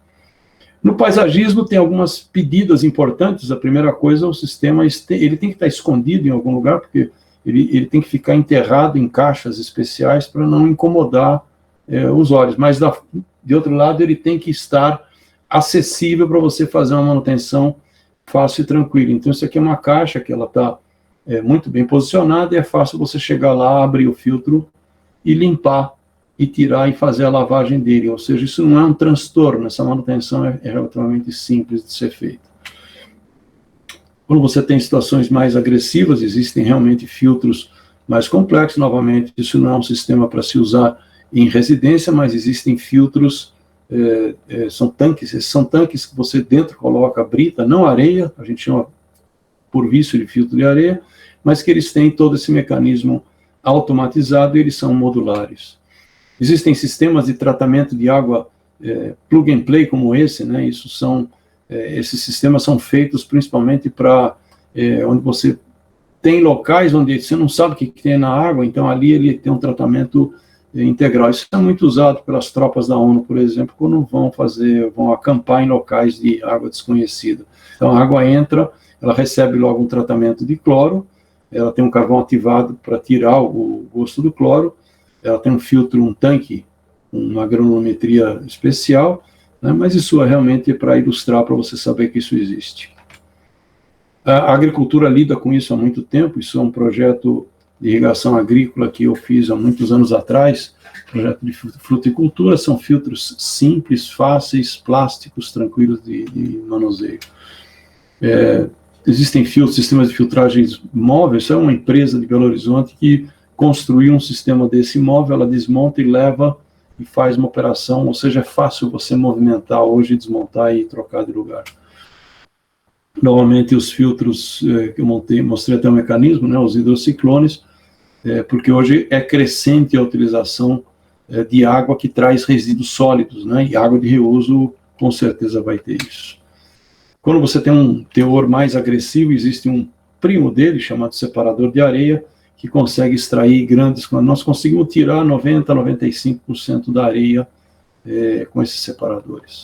No paisagismo tem algumas pedidas importantes. A primeira coisa, o sistema ele tem que estar escondido em algum lugar, porque ele tem que ficar enterrado em caixas especiais para não incomodar os olhos, mas de outro lado ele tem que estar acessível para você fazer uma manutenção fácil e tranquila. Então isso aqui é uma caixa que ela está muito bem posicionada e é fácil você chegar lá, abrir o filtro e limpar e tirar e fazer a lavagem dele, ou seja, isso não é um transtorno, essa manutenção é relativamente simples de ser feita. Quando você tem situações mais agressivas, existem realmente filtros mais complexos, novamente, isso não é um sistema para se usar em residência, mas existem filtros, são tanques que você dentro coloca brita, não areia, a gente chama por vício de filtro de areia, mas que eles têm todo esse mecanismo automatizado e eles são modulares. Existem sistemas de tratamento de água plug and play como esse, né? Esses sistemas são feitos principalmente para onde você tem locais onde você não sabe o que tem na água, então ali ele tem um tratamento integral. Isso é muito usado pelas tropas da ONU, por exemplo, quando vão acampar em locais de água desconhecida. Então a água entra, ela recebe logo um tratamento de cloro, ela tem um carvão ativado para tirar o gosto do cloro, ela tem um filtro, um tanque, uma granulometria especial, né, mas isso é realmente para ilustrar, para você saber que isso existe. A agricultura lida com isso há muito tempo, isso é um projeto de irrigação agrícola que eu fiz há muitos anos atrás, projeto de fruticultura, são filtros simples, fáceis, plásticos, tranquilos de manuseio. Existem sistemas de filtragens móveis, isso é uma empresa de Belo Horizonte que construir um sistema desse móvel, ela desmonta e leva e faz uma operação, ou seja, é fácil você movimentar hoje, desmontar e trocar de lugar. Normalmente os filtros que eu mostrei até o mecanismo, né, os hidrociclones, porque hoje é crescente a utilização de água que traz resíduos sólidos, né, e água de reuso com certeza vai ter isso. Quando você tem um teor mais agressivo, existe um primo dele, chamado separador de areia, que consegue extrair nós conseguimos tirar 90% a 95% da areia com esses separadores.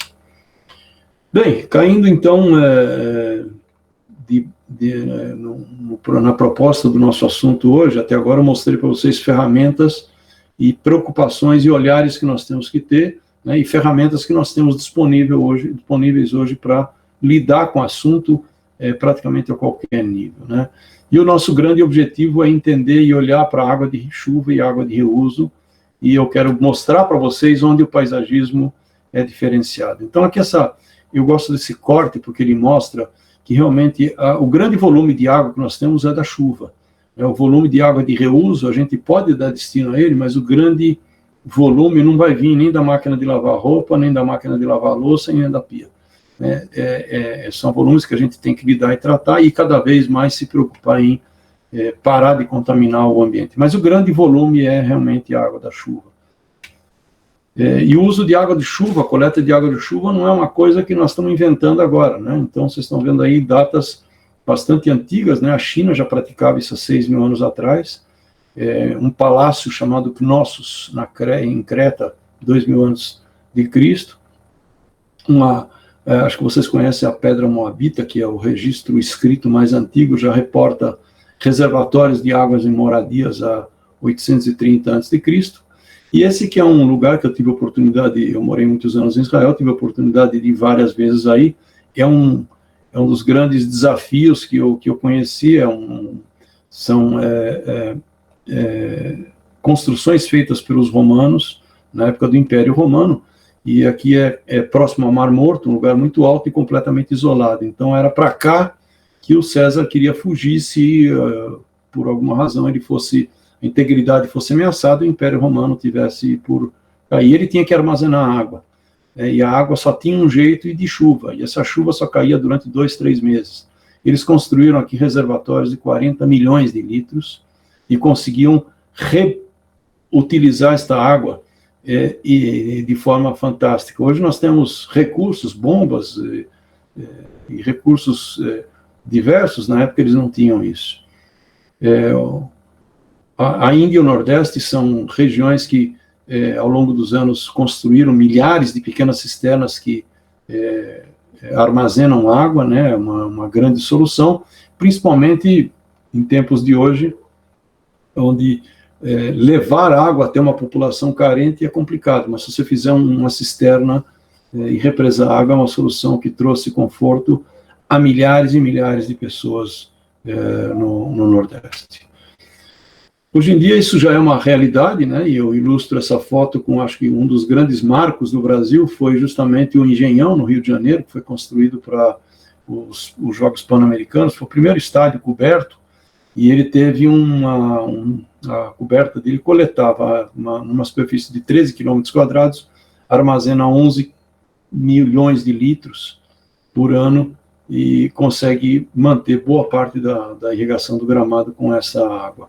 Bem, caindo então na proposta do nosso assunto hoje, até agora eu mostrei para vocês ferramentas e preocupações e olhares que nós temos que ter, né, e ferramentas que nós temos disponíveis hoje para lidar com o assunto praticamente a qualquer nível, né? E o nosso grande objetivo é entender e olhar para a água de chuva e água de reuso, e eu quero mostrar para vocês onde o paisagismo é diferenciado. Então, aqui eu gosto desse corte, porque ele mostra que realmente o grande volume de água que nós temos é da chuva. O volume de água de reuso, a gente pode dar destino a ele, mas o grande volume não vai vir nem da máquina de lavar roupa, nem da máquina de lavar louça, nem da pia. São volumes que a gente tem que lidar e tratar e cada vez mais se preocupar em parar de contaminar o ambiente. Mas o grande volume é realmente a água da chuva. E o uso de água de chuva, a coleta de água de chuva não é uma coisa que nós estamos inventando agora, né? Então vocês estão vendo aí datas bastante antigas, né? A China já praticava isso há 6.000 anos atrás. Um palácio chamado Knossos, em Creta, 2.000 antes de Cristo. Acho que vocês conhecem a Pedra Moabita, que é o registro escrito mais antigo, já reporta reservatórios de águas em moradias a 830 a.C. E esse que é um lugar que eu tive oportunidade, eu morei muitos anos em Israel, tive a oportunidade de ir várias vezes aí, é um dos grandes desafios que eu conheci, são construções feitas pelos romanos, na época do Império Romano, e aqui é próximo ao Mar Morto, um lugar muito alto e completamente isolado. Então era para cá que o César queria fugir se, por alguma razão, a integridade fosse ameaçada, o Império Romano tivesse por cair, ele tinha que armazenar água. E a água só tinha um jeito de chuva, e essa chuva só caía durante 2, 3 meses. Eles construíram aqui reservatórios de 40 milhões de litros e conseguiam reutilizar esta água e de forma fantástica. Hoje nós temos recursos, bombas e recursos diversos, na época eles não tinham isso. A Índia e o Nordeste são regiões que, ao longo dos anos, construíram milhares de pequenas cisternas que armazenam água, né, uma grande solução, principalmente em tempos de hoje, onde levar água até uma população carente é complicado, mas se você fizer uma cisterna e represar água, é uma solução que trouxe conforto a milhares e milhares de pessoas no Nordeste. Hoje em dia isso já é uma realidade, né? E eu ilustro essa foto com, acho que um dos grandes marcos do Brasil foi justamente o Engenhão, no Rio de Janeiro, que foi construído para os Jogos Pan-Americanos, foi o primeiro estádio coberto, e ele teve a coberta dele coletava numa superfície de 13 km², armazena 11 milhões de litros por ano e consegue manter boa parte da irrigação do gramado com essa água.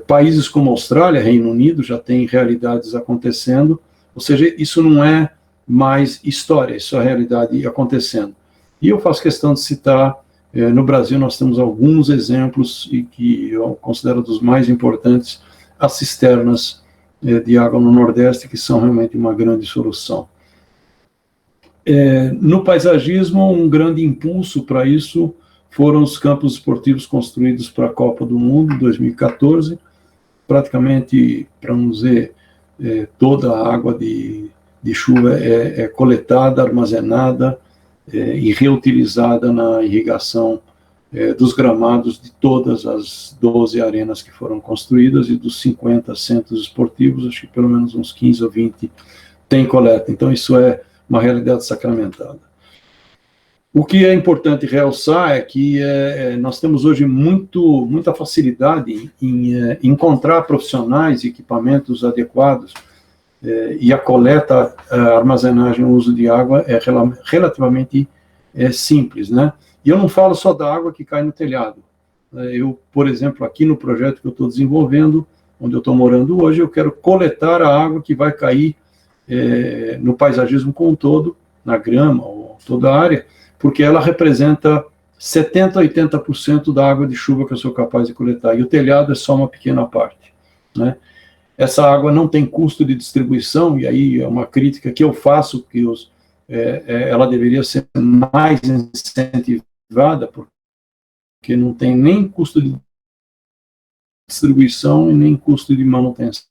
Países como a Austrália, Reino Unido, já têm realidades acontecendo, ou seja, isso não é mais história, isso é a realidade acontecendo. E eu faço questão de citar, no Brasil nós temos alguns exemplos, e que eu considero dos mais importantes, as cisternas de água no Nordeste, que são realmente uma grande solução. No paisagismo, um grande impulso para isso foram os campos esportivos construídos para a Copa do Mundo, 2014, praticamente, para não dizer, toda a água de chuva é coletada, armazenada e reutilizada na irrigação dos gramados de todas as 12 arenas que foram construídas, e dos 50 centros esportivos, acho que pelo menos uns 15 ou 20 tem coleta. Então isso é uma realidade sacramentada. O que é importante realçar é que nós temos hoje muita facilidade em encontrar profissionais e equipamentos adequados, e a coleta, a armazenagem, o uso de água é relativamente simples, né? E eu não falo só da água que cai no telhado. Eu, por exemplo, aqui no projeto que eu estou desenvolvendo, onde eu estou morando hoje, eu quero coletar a água que vai cair no paisagismo como um todo, na grama ou toda a área, porque ela representa 70% a 80% da água de chuva que eu sou capaz de coletar, e o telhado é só uma pequena parte, né? Essa água não tem custo de distribuição, e aí é uma crítica que eu faço, que ela deveria ser mais incentivada, porque não tem nem custo de distribuição e nem custo de manutenção.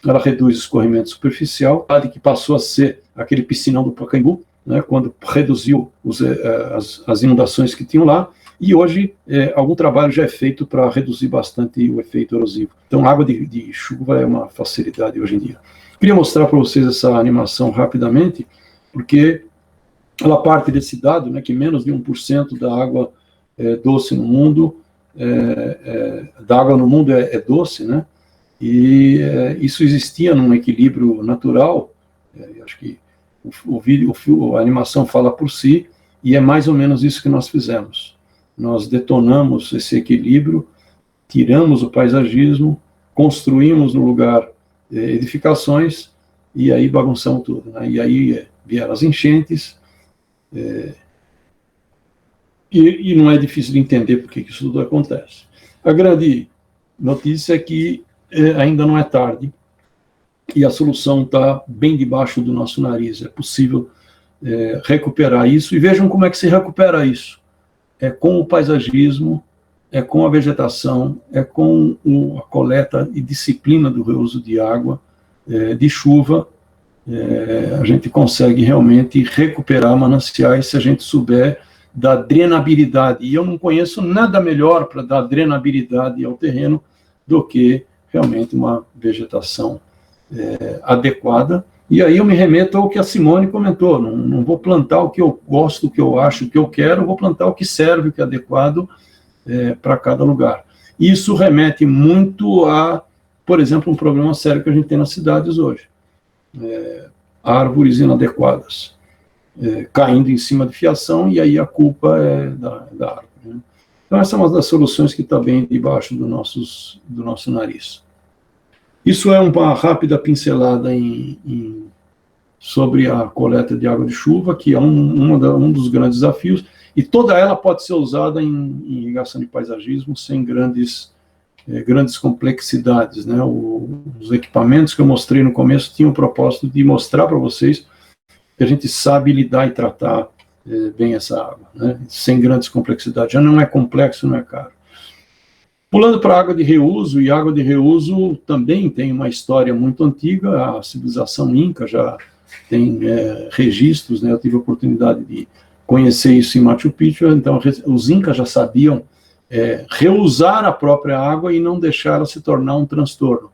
Ela reduz o escorrimento superficial, que passou a ser aquele piscinão do Pacaembu, né, quando reduziu as inundações que tinham lá, e hoje algum trabalho já é feito para reduzir bastante o efeito erosivo. Então, a água de chuva é uma facilidade hoje em dia. Queria mostrar para vocês essa animação rapidamente, porque ela parte desse dado, né, que menos de 1% da água doce no mundo, da água no mundo é doce, né? E isso existia num equilíbrio natural. Acho que a animação fala por si, e é mais ou menos isso que nós fizemos. Nós detonamos esse equilíbrio, tiramos o paisagismo, construímos no lugar edificações, e aí bagunçamos tudo, né? E aí vieram as enchentes, e não é difícil de entender por que isso tudo acontece. A grande notícia é que ainda não é tarde, e a solução está bem debaixo do nosso nariz. É possível recuperar isso, e vejam como é que se recupera isso. É com o paisagismo, é com a vegetação, é com a coleta e disciplina do reuso de água, de chuva, a gente consegue realmente recuperar mananciais se a gente souber da drenabilidade. E eu não conheço nada melhor para dar drenabilidade ao terreno do que realmente uma vegetação adequada. E aí eu me remeto ao que a Simone comentou, não vou plantar o que eu gosto, o que eu acho, o que eu quero, vou plantar o que serve, o que é adequado para cada lugar. Isso remete muito a, por exemplo, um problema sério que a gente tem nas cidades hoje. Árvores inadequadas, caindo em cima de fiação, e aí a culpa é da árvore. Né? Então, essa é uma das soluções que está bem debaixo do nosso nariz. Isso é uma rápida pincelada sobre a coleta de água de chuva, que é um dos grandes desafios, e toda ela pode ser usada em irrigação de paisagismo sem grandes complexidades. Né? Os equipamentos que eu mostrei no começo tinham o propósito de mostrar para vocês que a gente sabe lidar e tratar bem essa água, né? Sem grandes complexidades. Já não é complexo, não é caro. Pulando para a água de reuso, e a água de reuso também tem uma história muito antiga, a civilização Inca já tem registros, né? Eu tive a oportunidade de conhecer isso em Machu Picchu, então os Incas já sabiam reusar a própria água e não deixar ela se tornar um transtorno.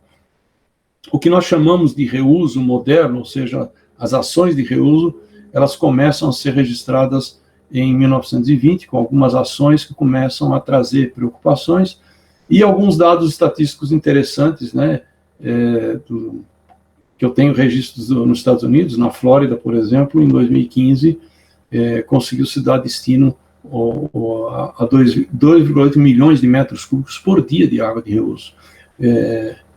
O que nós chamamos de reuso moderno, ou seja, as ações de reuso, elas começam a ser registradas em 1920, com algumas ações que começam a trazer preocupações, e alguns dados estatísticos interessantes, né, que eu tenho registros nos Estados Unidos, na Flórida, por exemplo, em 2015, conseguiu-se dar destino a 2,8 milhões de metros cúbicos por dia de água de reuso.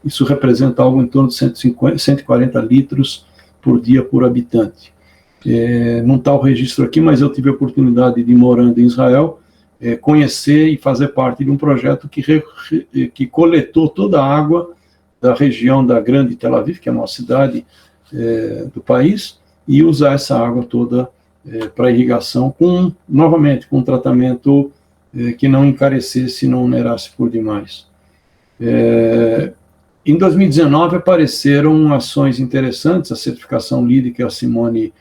Isso representa algo em torno de 140 litros por dia por habitante. Não está o registro aqui, mas eu tive a oportunidade de, morando em Israel, conhecer e fazer parte de um projeto que coletou toda a água da região da Grande Tel Aviv, que é a maior cidade do país, e usar essa água toda para irrigação, novamente, com um tratamento que não encarecesse e não onerasse por demais. Em 2019 apareceram ações interessantes, a certificação LEED que a Simone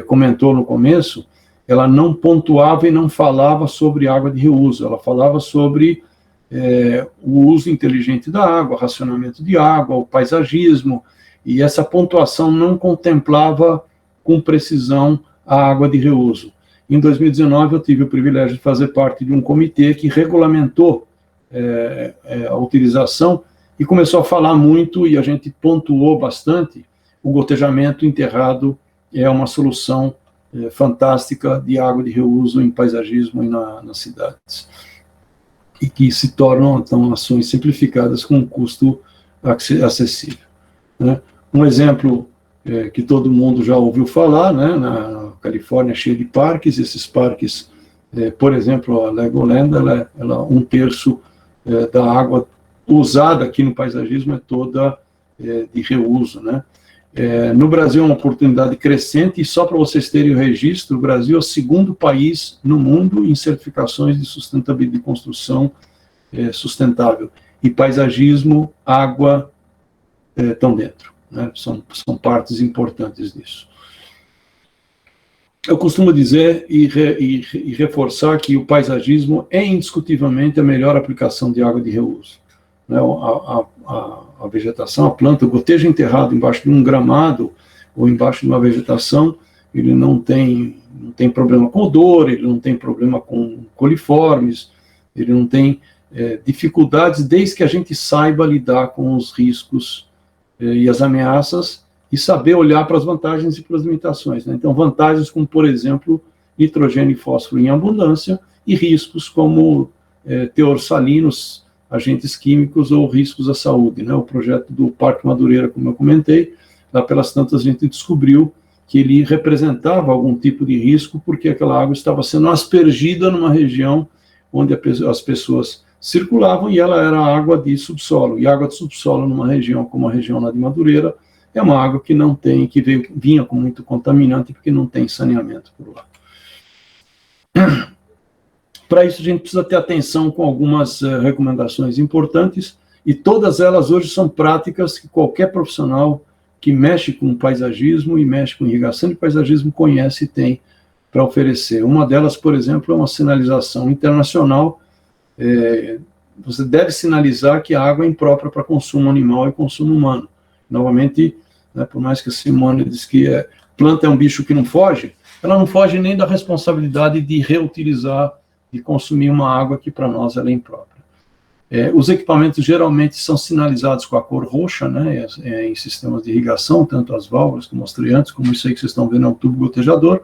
comentou no começo, ela não pontuava e não falava sobre água de reuso, ela falava sobre o uso inteligente da água, racionamento de água, o paisagismo, e essa pontuação não contemplava com precisão a água de reuso. Em 2019 eu tive o privilégio de fazer parte de um comitê que regulamentou a utilização e começou a falar muito, e a gente pontuou bastante, o gotejamento enterrado é uma solução fantástica de água de reuso em paisagismo e nas cidades. E que se tornam, então, ações simplificadas com um custo acessível. Né? Um exemplo que todo mundo já ouviu falar, né? Na Califórnia é cheia de parques, esses parques, por exemplo, a Legoland, ela 1/3 da água usada aqui no paisagismo é toda de reuso, né? No Brasil é uma oportunidade crescente, e só para vocês terem o registro, o Brasil é o segundo país no mundo em certificações de sustentabilidade de construção sustentável. E paisagismo, água estão dentro, né? São partes importantes disso. Eu costumo dizer e reforçar que o paisagismo é indiscutivelmente a melhor aplicação de água de reuso. Né? A vegetação, a planta, o gotejo enterrado embaixo de um gramado ou embaixo de uma vegetação, ele não tem problema com odor, ele não tem problema com coliformes, ele não tem dificuldades, desde que a gente saiba lidar com os riscos e as ameaças e saber olhar para as vantagens e para as limitações. Né? Então, vantagens como, por exemplo, nitrogênio e fósforo em abundância, e riscos como teor salinos, agentes químicos ou riscos à saúde. Né? O projeto do Parque Madureira, como eu comentei, lá pelas tantas a gente descobriu que ele representava algum tipo de risco, porque aquela água estava sendo aspergida numa região onde as pessoas circulavam, e ela era água de subsolo. E água de subsolo numa região como a região lá de Madureira é uma água que não tem, vinha com muito contaminante, porque não tem saneamento por lá. Para isso, a gente precisa ter atenção com algumas recomendações importantes, e todas elas hoje são práticas que qualquer profissional que mexe com paisagismo e mexe com irrigação de paisagismo conhece e tem para oferecer. Uma delas, por exemplo, é uma sinalização internacional. Você deve sinalizar que a água é imprópria para consumo animal e consumo humano. Novamente, né, por mais que a Simone diz que planta é um bicho que não foge, ela não foge nem da responsabilidade de reutilizar, de consumir uma água que para nós ela é imprópria. Os equipamentos geralmente são sinalizados com a cor roxa, né, em sistemas de irrigação, tanto as válvulas que eu mostrei antes, como isso aí que vocês estão vendo é um tubo gotejador.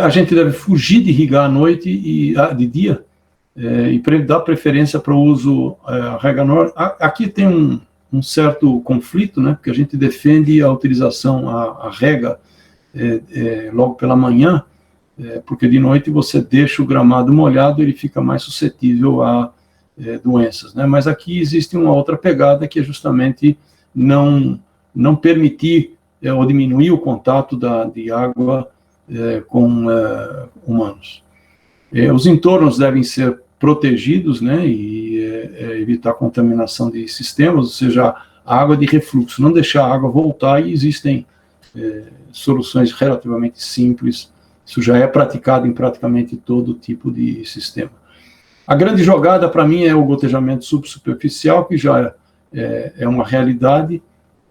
A gente deve fugir de irrigar à noite e de dia, e dar preferência para o uso rega norte. Aqui tem um certo conflito, né, porque a gente defende a utilização, a rega logo pela manhã, porque de noite você deixa o gramado molhado, ele fica mais suscetível a doenças, né? Mas aqui existe uma outra pegada que é justamente não permitir ou diminuir o contato de água com humanos. Os entornos devem ser protegidos, né, e evitar contaminação de sistemas, ou seja, a água de refluxo, não deixar a água voltar, e existem soluções relativamente simples, isso já é praticado em praticamente todo tipo de sistema. A grande jogada, para mim, é o gotejamento subsuperficial, que já é uma realidade,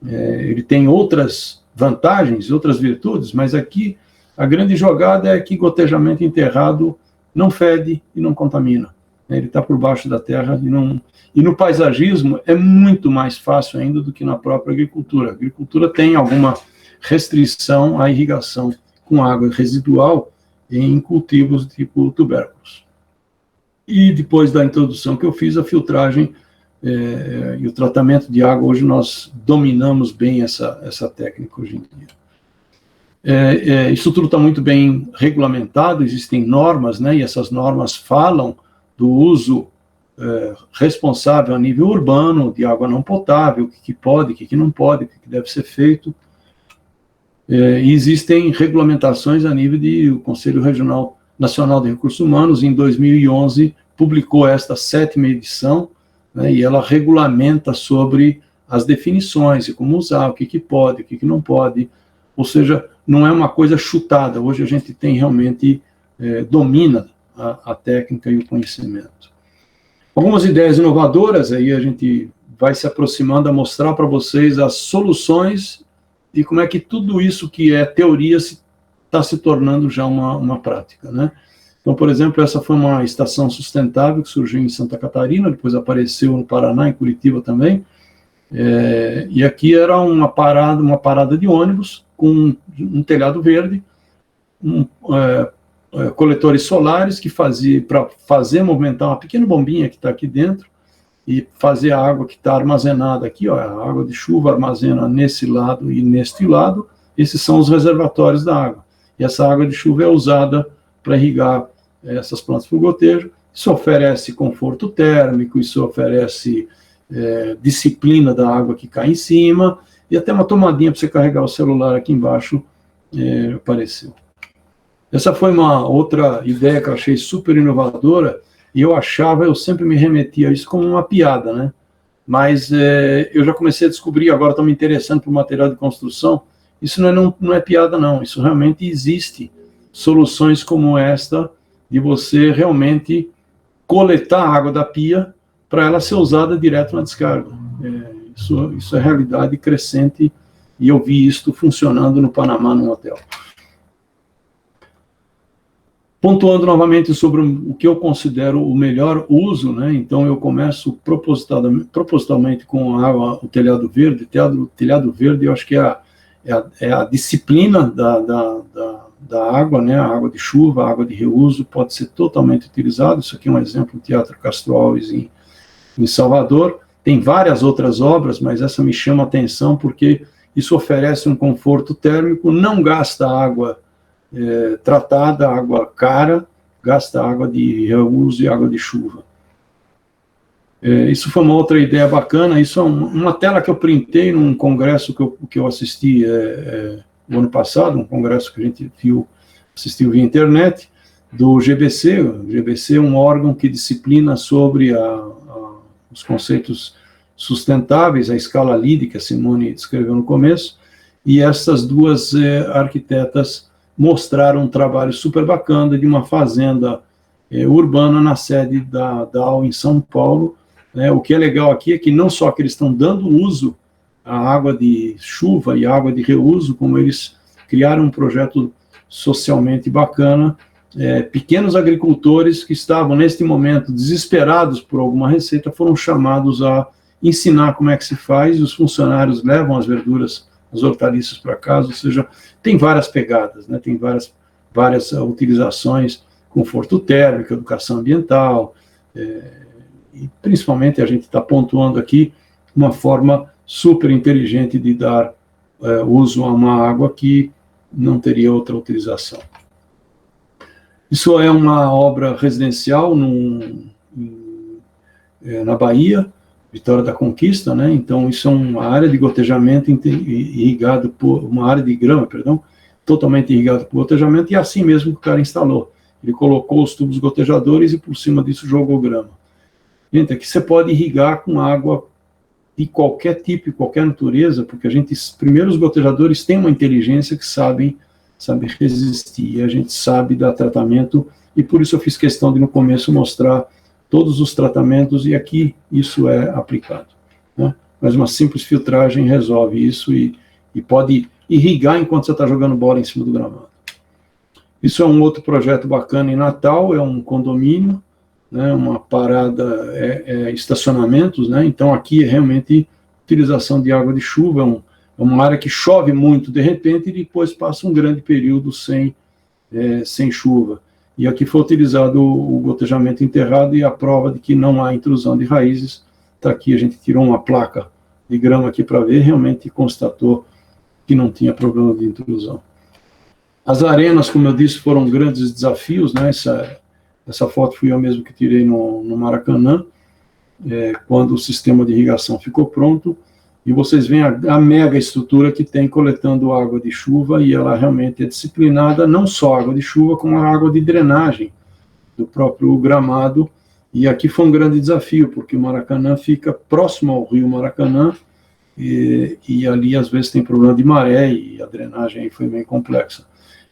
ele tem outras vantagens, outras virtudes, mas aqui a grande jogada é que gotejamento enterrado não fede e não contamina. Ele está por baixo da terra e no paisagismo é muito mais fácil ainda do que na própria agricultura. A agricultura tem alguma restrição à irrigação com água residual em cultivos tipo tubérculos. E depois da introdução que eu fiz, a filtragem e o tratamento de água, hoje nós dominamos bem essa técnica hoje em dia. Isso tudo está muito bem regulamentado, existem normas, né, e essas normas falam do uso responsável a nível urbano de água não potável, o que pode, o que não pode, o que deve ser feito. E existem regulamentações a nível do Conselho Regional Nacional de Recursos Humanos, em 2011, publicou esta 7ª edição, né, e ela regulamenta sobre as definições, e como usar, o que pode, o que não pode, ou seja, não é uma coisa chutada, hoje a gente tem realmente, domina a técnica e o conhecimento. Algumas ideias inovadoras, aí a gente vai se aproximando a mostrar para vocês as soluções e como é que tudo isso que é teoria está se tornando já uma prática, né? Então, por exemplo, essa foi uma estação sustentável que surgiu em Santa Catarina, depois apareceu no Paraná, em Curitiba também, e aqui era uma parada de ônibus com um telhado verde, coletores solares que para fazer movimentar uma pequena bombinha que está aqui dentro e fazer a água que está armazenada aqui, ó, a água de chuva armazena nesse lado e neste lado, esses são os reservatórios da água. E essa água de chuva é usada para irrigar essas plantas por gotejo. Isso oferece conforto térmico, isso oferece disciplina da água que cai em cima, e até uma tomadinha para você carregar o celular aqui embaixo apareceu. Essa foi uma outra ideia que eu achei super inovadora, e eu sempre me remetia a isso como uma piada, né? Mas eu já comecei a descobrir, agora estou me interessando por material de construção, isso não é piada não, isso realmente existe, soluções como esta, de você realmente coletar a água da pia para ela ser usada direto na descarga. Isso é realidade crescente, e eu vi isso funcionando no Panamá, num hotel. Pontuando novamente sobre o que eu considero o melhor uso, né? Então eu começo propositalmente com a água, o telhado verde. Telhado verde, eu acho que é a disciplina da água, né? A água de chuva, a água de reuso pode ser totalmente utilizada. Isso aqui é um exemplo do Teatro Castro Alves em Salvador. Tem várias outras obras, mas essa me chama a atenção porque isso oferece um conforto térmico, não gasta água tratada, água cara, gasta água de reuso e água de chuva. Isso foi uma outra ideia bacana. Isso é uma tela que eu printei num congresso que eu assisti no ano passado, um congresso que a gente assistiu via internet, do GBC. O GBC é um órgão que disciplina sobre os conceitos sustentáveis, a escala LEED, que a Simone descreveu no começo, e essas duas arquitetas mostraram um trabalho super bacana de uma fazenda urbana na sede da DAO em São Paulo. O que é legal aqui é que não só que eles estão dando uso à água de chuva e água de reuso, como eles criaram um projeto socialmente bacana. Pequenos agricultores que estavam, neste momento, desesperados por alguma receita, foram chamados a ensinar como é que se faz, e os funcionários levam as verduras, as hortaliças para casa, ou seja, tem várias pegadas, né? Tem várias utilizações, conforto térmico, educação ambiental, e principalmente a gente está pontuando aqui uma forma super inteligente de dar uso a uma água que não teria outra utilização. Isso é uma obra residencial na Bahia, Vitória da Conquista, né? Então isso é uma área de gotejamento irrigado por uma área de grama, perdão, totalmente irrigado por gotejamento, e assim mesmo que o cara instalou. Ele colocou os tubos gotejadores e por cima disso jogou grama. Gente, aqui você pode irrigar com água de qualquer tipo, de qualquer natureza, porque primeiro os gotejadores têm uma inteligência que sabe resistir, e a gente sabe dar tratamento, e por isso eu fiz questão de no começo mostrar todos os tratamentos, e aqui isso é aplicado, né? Mas uma simples filtragem resolve isso, e pode irrigar enquanto você está jogando bola em cima do gramado. Isso é um outro projeto bacana em Natal, é um condomínio, né, uma parada, estacionamentos, né? Então aqui é realmente utilização de água de chuva, é uma área que chove muito de repente e depois passa um grande período sem chuva. E aqui foi utilizado o gotejamento enterrado, e a prova de que não há intrusão de raízes está aqui. A gente tirou uma placa de grama aqui para ver, realmente constatou que não tinha problema de intrusão. As arenas, como eu disse, foram grandes desafios, né? Essa foto fui eu mesmo que tirei no Maracanã, quando o sistema de irrigação ficou pronto, e vocês veem a mega estrutura que tem coletando água de chuva, e ela realmente é disciplinada, não só água de chuva, como a água de drenagem do próprio gramado. E aqui foi um grande desafio, porque o Maracanã fica próximo ao rio Maracanã, e ali às vezes tem problema de maré, e a drenagem aí foi meio complexa.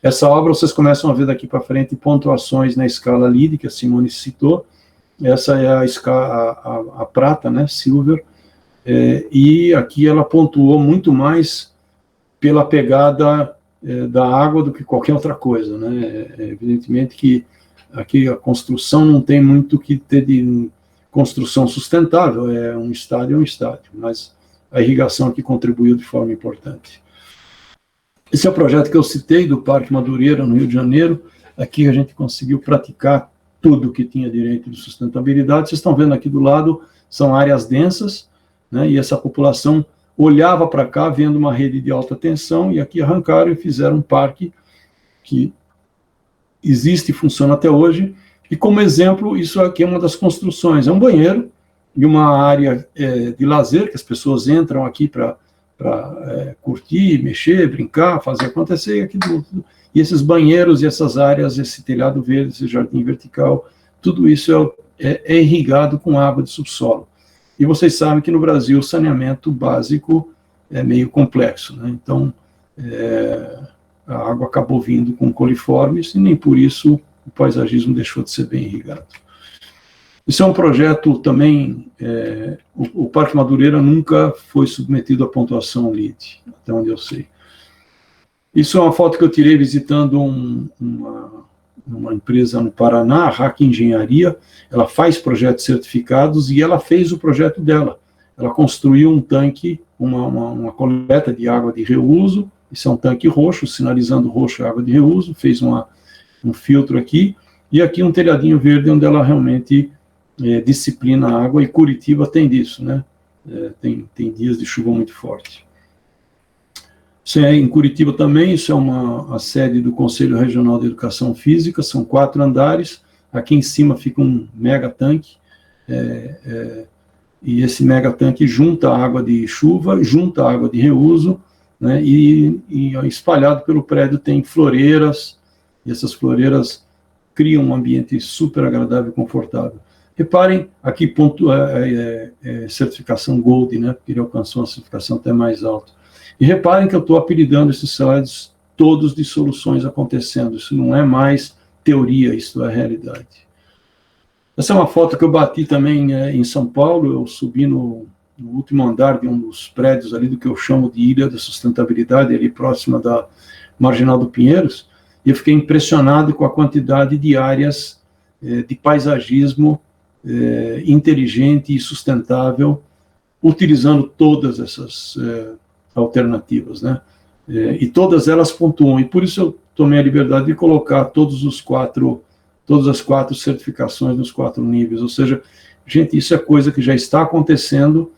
Essa obra vocês começam a ver daqui para frente pontuações na escala LEED, que a Simone citou. Essa é a prata, né, silver, e aqui ela pontuou muito mais pela pegada da água do que qualquer outra coisa, né? Evidentemente que aqui a construção não tem muito que ter de construção sustentável, um estádio, mas a irrigação aqui contribuiu de forma importante. Esse é o projeto que eu citei, do Parque Madureira, no Rio de Janeiro. Aqui a gente conseguiu praticar tudo que tinha direito de sustentabilidade. Vocês estão vendo aqui do lado, são áreas densas, né, e essa população olhava para cá, vendo uma rede de alta tensão, e aqui arrancaram e fizeram um parque que existe e funciona até hoje. E como exemplo, isso aqui é uma das construções, é um banheiro e uma área de lazer, que as pessoas entram aqui para curtir, mexer, brincar, fazer acontecer, e esses banheiros e essas áreas, esse telhado verde, esse jardim vertical, tudo isso é irrigado com água de subsolo. E vocês sabem que no Brasil o saneamento básico é meio complexo, né? Então a água acabou vindo com coliformes, e nem por isso o paisagismo deixou de ser bem irrigado. Isso é um projeto também, o Parque Madureira nunca foi submetido à pontuação LEED, até onde eu sei. Isso é uma foto que eu tirei visitando uma empresa no Paraná, a RAC Engenharia. Ela faz projetos certificados, e ela fez o projeto dela. Ela construiu um tanque, uma coleta de água de reuso. Isso é um tanque roxo, sinalizando roxo é água de reuso, fez um filtro aqui, e aqui um telhadinho verde, onde ela realmente disciplina a água, e Curitiba tem disso, né? Tem dias de chuva muito forte. Isso é em Curitiba também. Isso é a sede do Conselho Regional de Educação Física, são 4 andares, aqui em cima fica um mega tanque, e esse mega tanque junta a água de chuva, junta a água de reuso, né, e espalhado pelo prédio tem floreiras, e essas floreiras criam um ambiente super agradável e confortável. Reparem, aqui certificação Gold, né, porque ele alcançou uma certificação até mais alta. E reparem que eu estou apelidando esses slides todos de soluções acontecendo. Isso não é mais teoria, isso é realidade. Essa é uma foto que eu bati também em São Paulo. Eu subi no último andar de um dos prédios ali do que eu chamo de Ilha da Sustentabilidade, ali próxima da Marginal do Pinheiros, e eu fiquei impressionado com a quantidade de áreas de paisagismo inteligente e sustentável, utilizando todas essas alternativas, né? E todas elas pontuam, e por isso eu tomei a liberdade de colocar todas as 4 certificações nos 4 níveis, ou seja, gente, isso é coisa que já está acontecendo.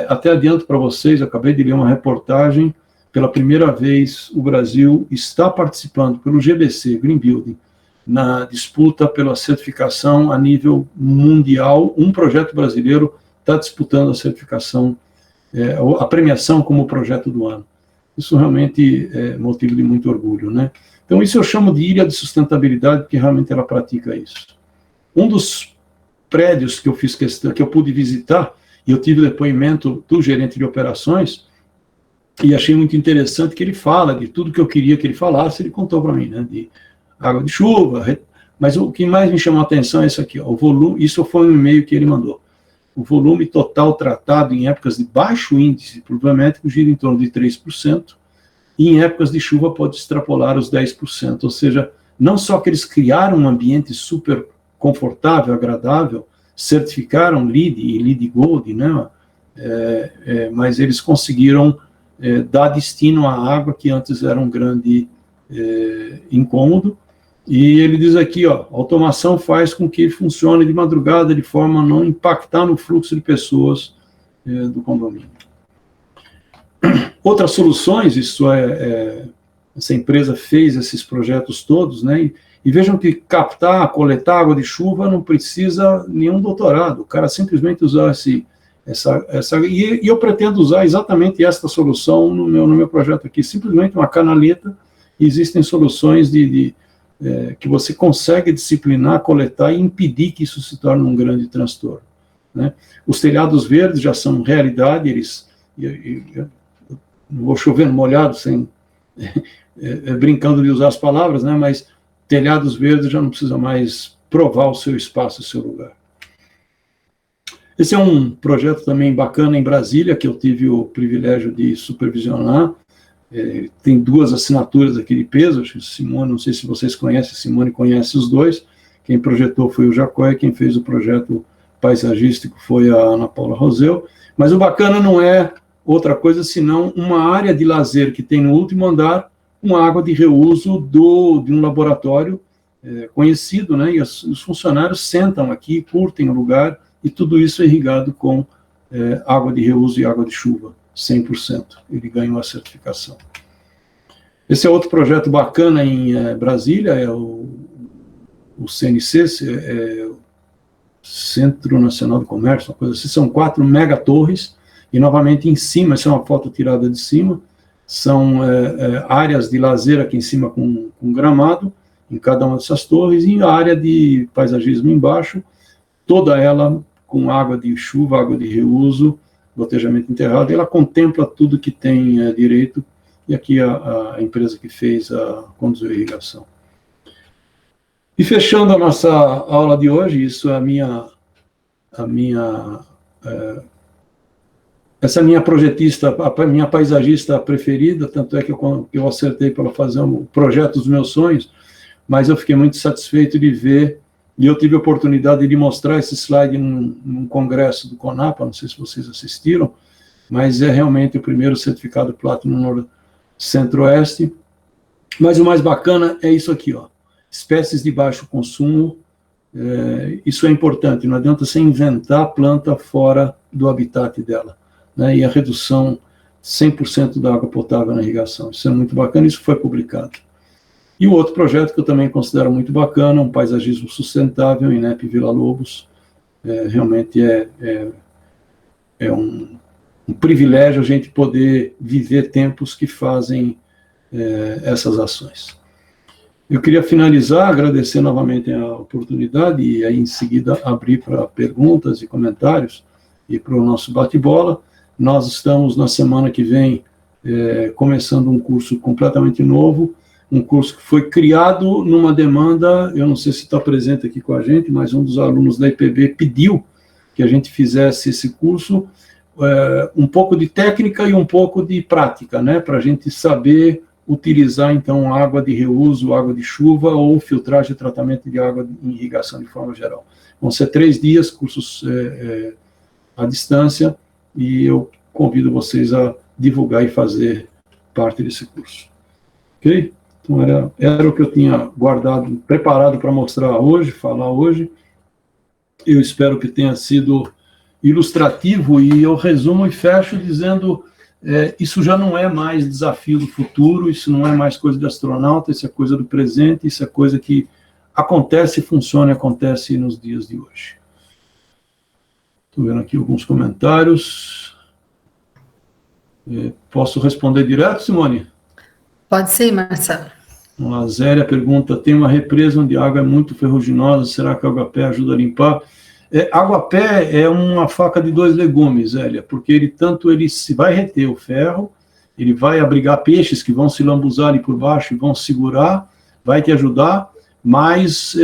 Até adianto para vocês, eu acabei de ler uma reportagem, pela primeira vez o Brasil está participando pelo GBC, Green Building, na disputa pela certificação a nível mundial. Um projeto brasileiro está disputando a certificação, a premiação como projeto do ano. Isso realmente é motivo de muito orgulho, né? Então, isso eu chamo de ilha de sustentabilidade, porque realmente ela pratica isso. Um dos prédios que eu fiz questão, que eu pude visitar, e eu tive depoimento do gerente de operações, e achei muito interessante que ele fala de tudo que eu queria que ele falasse, ele contou para mim, né? De água de chuva, mas o que mais me chamou a atenção é isso aqui, ó, o volume, isso foi um e-mail que ele mandou. O volume total tratado em épocas de baixo índice pluviométrico gira em torno de 3%, e em épocas de chuva pode extrapolar os 10%, ou seja, não só que eles criaram um ambiente super confortável, agradável, certificaram LEED e LEED Gold, né, mas eles conseguiram dar destino à água, que antes era um grande incômodo. E ele diz aqui, ó, a automação faz com que funcione de madrugada de forma a não impactar no fluxo de pessoas do condomínio. Outras soluções, essa empresa fez esses projetos todos, né, e vejam que coletar água de chuva não precisa nenhum doutorado, o cara simplesmente usar e eu pretendo usar exatamente esta solução no meu projeto aqui, simplesmente uma canaleta, e existem soluções que você consegue disciplinar, coletar e impedir que isso se torne um grande transtorno, né? Os telhados verdes já são realidade, não vou chover no molhado, brincando de usar as palavras, né? Mas telhados verdes já não precisa mais provar o seu espaço, o seu lugar. Esse é um projeto também bacana em Brasília, que eu tive o privilégio de supervisionar. Tem 2 assinaturas aqui de peso, acho que Simone, não sei se vocês conhecem, Simone conhece os 2, quem projetou foi o Jacó, e quem fez o projeto paisagístico foi a Ana Paula Rosel, mas o bacana não é outra coisa senão uma área de lazer que tem no último andar, com água de reuso de um laboratório conhecido, né, e os funcionários sentam aqui, curtem o lugar, e tudo isso é irrigado com água de reuso e água de chuva. 100%, ele ganhou a certificação. Esse é outro projeto bacana em Brasília, é o CNC, Centro Nacional de Comércio, uma coisa assim, são 4 megatorres, e novamente em cima, essa é uma foto tirada de cima, são áreas de lazer aqui em cima com gramado, em cada uma dessas torres, e a área de paisagismo embaixo, toda ela com água de chuva, água de reuso, gotejamento enterrado, e ela contempla tudo que tem direito, e aqui a empresa que fez conduzir a irrigação. E fechando a nossa aula de hoje, isso é essa é a minha projetista, a minha paisagista preferida, tanto é que eu acertei para fazer um projeto dos meus sonhos, mas eu fiquei muito satisfeito de ver. E eu tive a oportunidade de mostrar esse slide num congresso do CONAPA, não sei se vocês assistiram, mas é realmente o primeiro certificado Platinum no Centro-Oeste. Mas o mais bacana é isso aqui, ó, espécies de baixo consumo. Isso é importante, não adianta você inventar planta fora do habitat dela, né, e a redução 100% da água potável na irrigação. Isso é muito bacana, isso foi publicado. E o outro projeto que eu também considero muito bacana, um paisagismo sustentável, INEP Vila Lobos, realmente é um privilégio a gente poder viver tempos que fazem essas ações. Eu queria finalizar, agradecer novamente a oportunidade e aí em seguida abrir para perguntas e comentários e para o nosso bate-bola. Nós estamos na semana que vem começando um curso completamente novo, um curso que foi criado numa demanda, eu não sei se está presente aqui com a gente, mas um dos alunos da IPB pediu que a gente fizesse esse curso, um pouco de técnica e um pouco de prática, né, para a gente saber utilizar, então, água de reuso, água de chuva ou filtragem e tratamento de água em irrigação de forma geral. Vão ser 3 dias, cursos à distância, e eu convido vocês a divulgar e fazer parte desse curso. Ok? Então, era o que eu tinha guardado, preparado para mostrar hoje, falar hoje. Eu espero que tenha sido ilustrativo, e eu resumo e fecho dizendo... isso já não é mais desafio do futuro, isso não é mais coisa de astronauta, isso é coisa do presente, isso é coisa que acontece e funciona, acontece nos dias de hoje. Estou vendo aqui alguns comentários. Posso responder direto, Simone? Pode sim, Marcelo. A Zélia pergunta, tem uma represa onde a água é muito ferruginosa, será que a água-pé ajuda a limpar? Água-pé é uma faca de 2 legumes, Zélia, porque ele se vai reter o ferro, ele vai abrigar peixes que vão se lambuzar ali por baixo e vão segurar, vai te ajudar, mas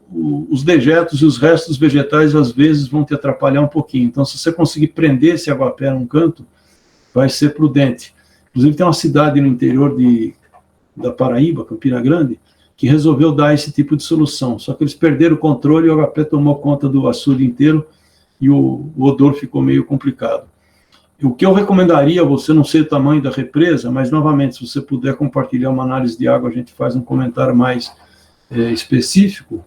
os dejetos e os restos vegetais às vezes vão te atrapalhar um pouquinho. Então, se você conseguir prender esse água-pé num canto, vai ser prudente. Inclusive, tem uma cidade no interior da Paraíba, Campina Grande, que resolveu dar esse tipo de solução. Só que eles perderam o controle e o HP tomou conta do açude inteiro e o odor ficou meio complicado. O que eu recomendaria, você não sei o tamanho da represa, mas, novamente, se você puder compartilhar uma análise de água, a gente faz um comentário mais específico,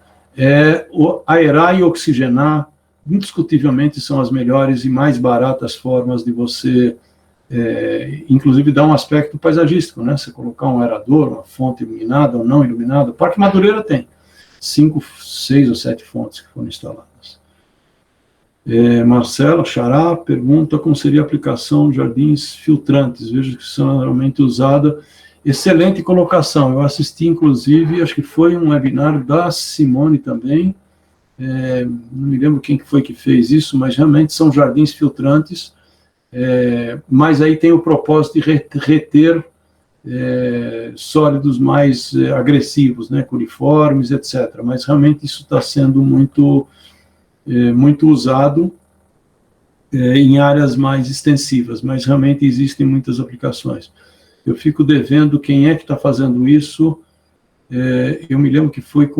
aerar e oxigenar, indiscutivelmente, são as melhores e mais baratas formas de você... inclusive dá um aspecto paisagístico, né? Você colocar um aerador, uma fonte iluminada ou não iluminada. O Parque Madureira tem 5, 6 ou 7 fontes que foram instaladas. Marcelo Xará pergunta como seria a aplicação de jardins filtrantes. Vejo que são normalmente usada. Excelente colocação. Eu assisti, inclusive, acho que foi um webinar da Simone também. Não me lembro quem foi que fez isso, mas realmente são jardins filtrantes. Mas aí tem o propósito de reter sólidos mais agressivos, né, coliformes, etc. Mas realmente isso está sendo muito usado em áreas mais extensivas, mas realmente existem muitas aplicações. Eu fico devendo quem é que está fazendo isso. Eu me lembro que foi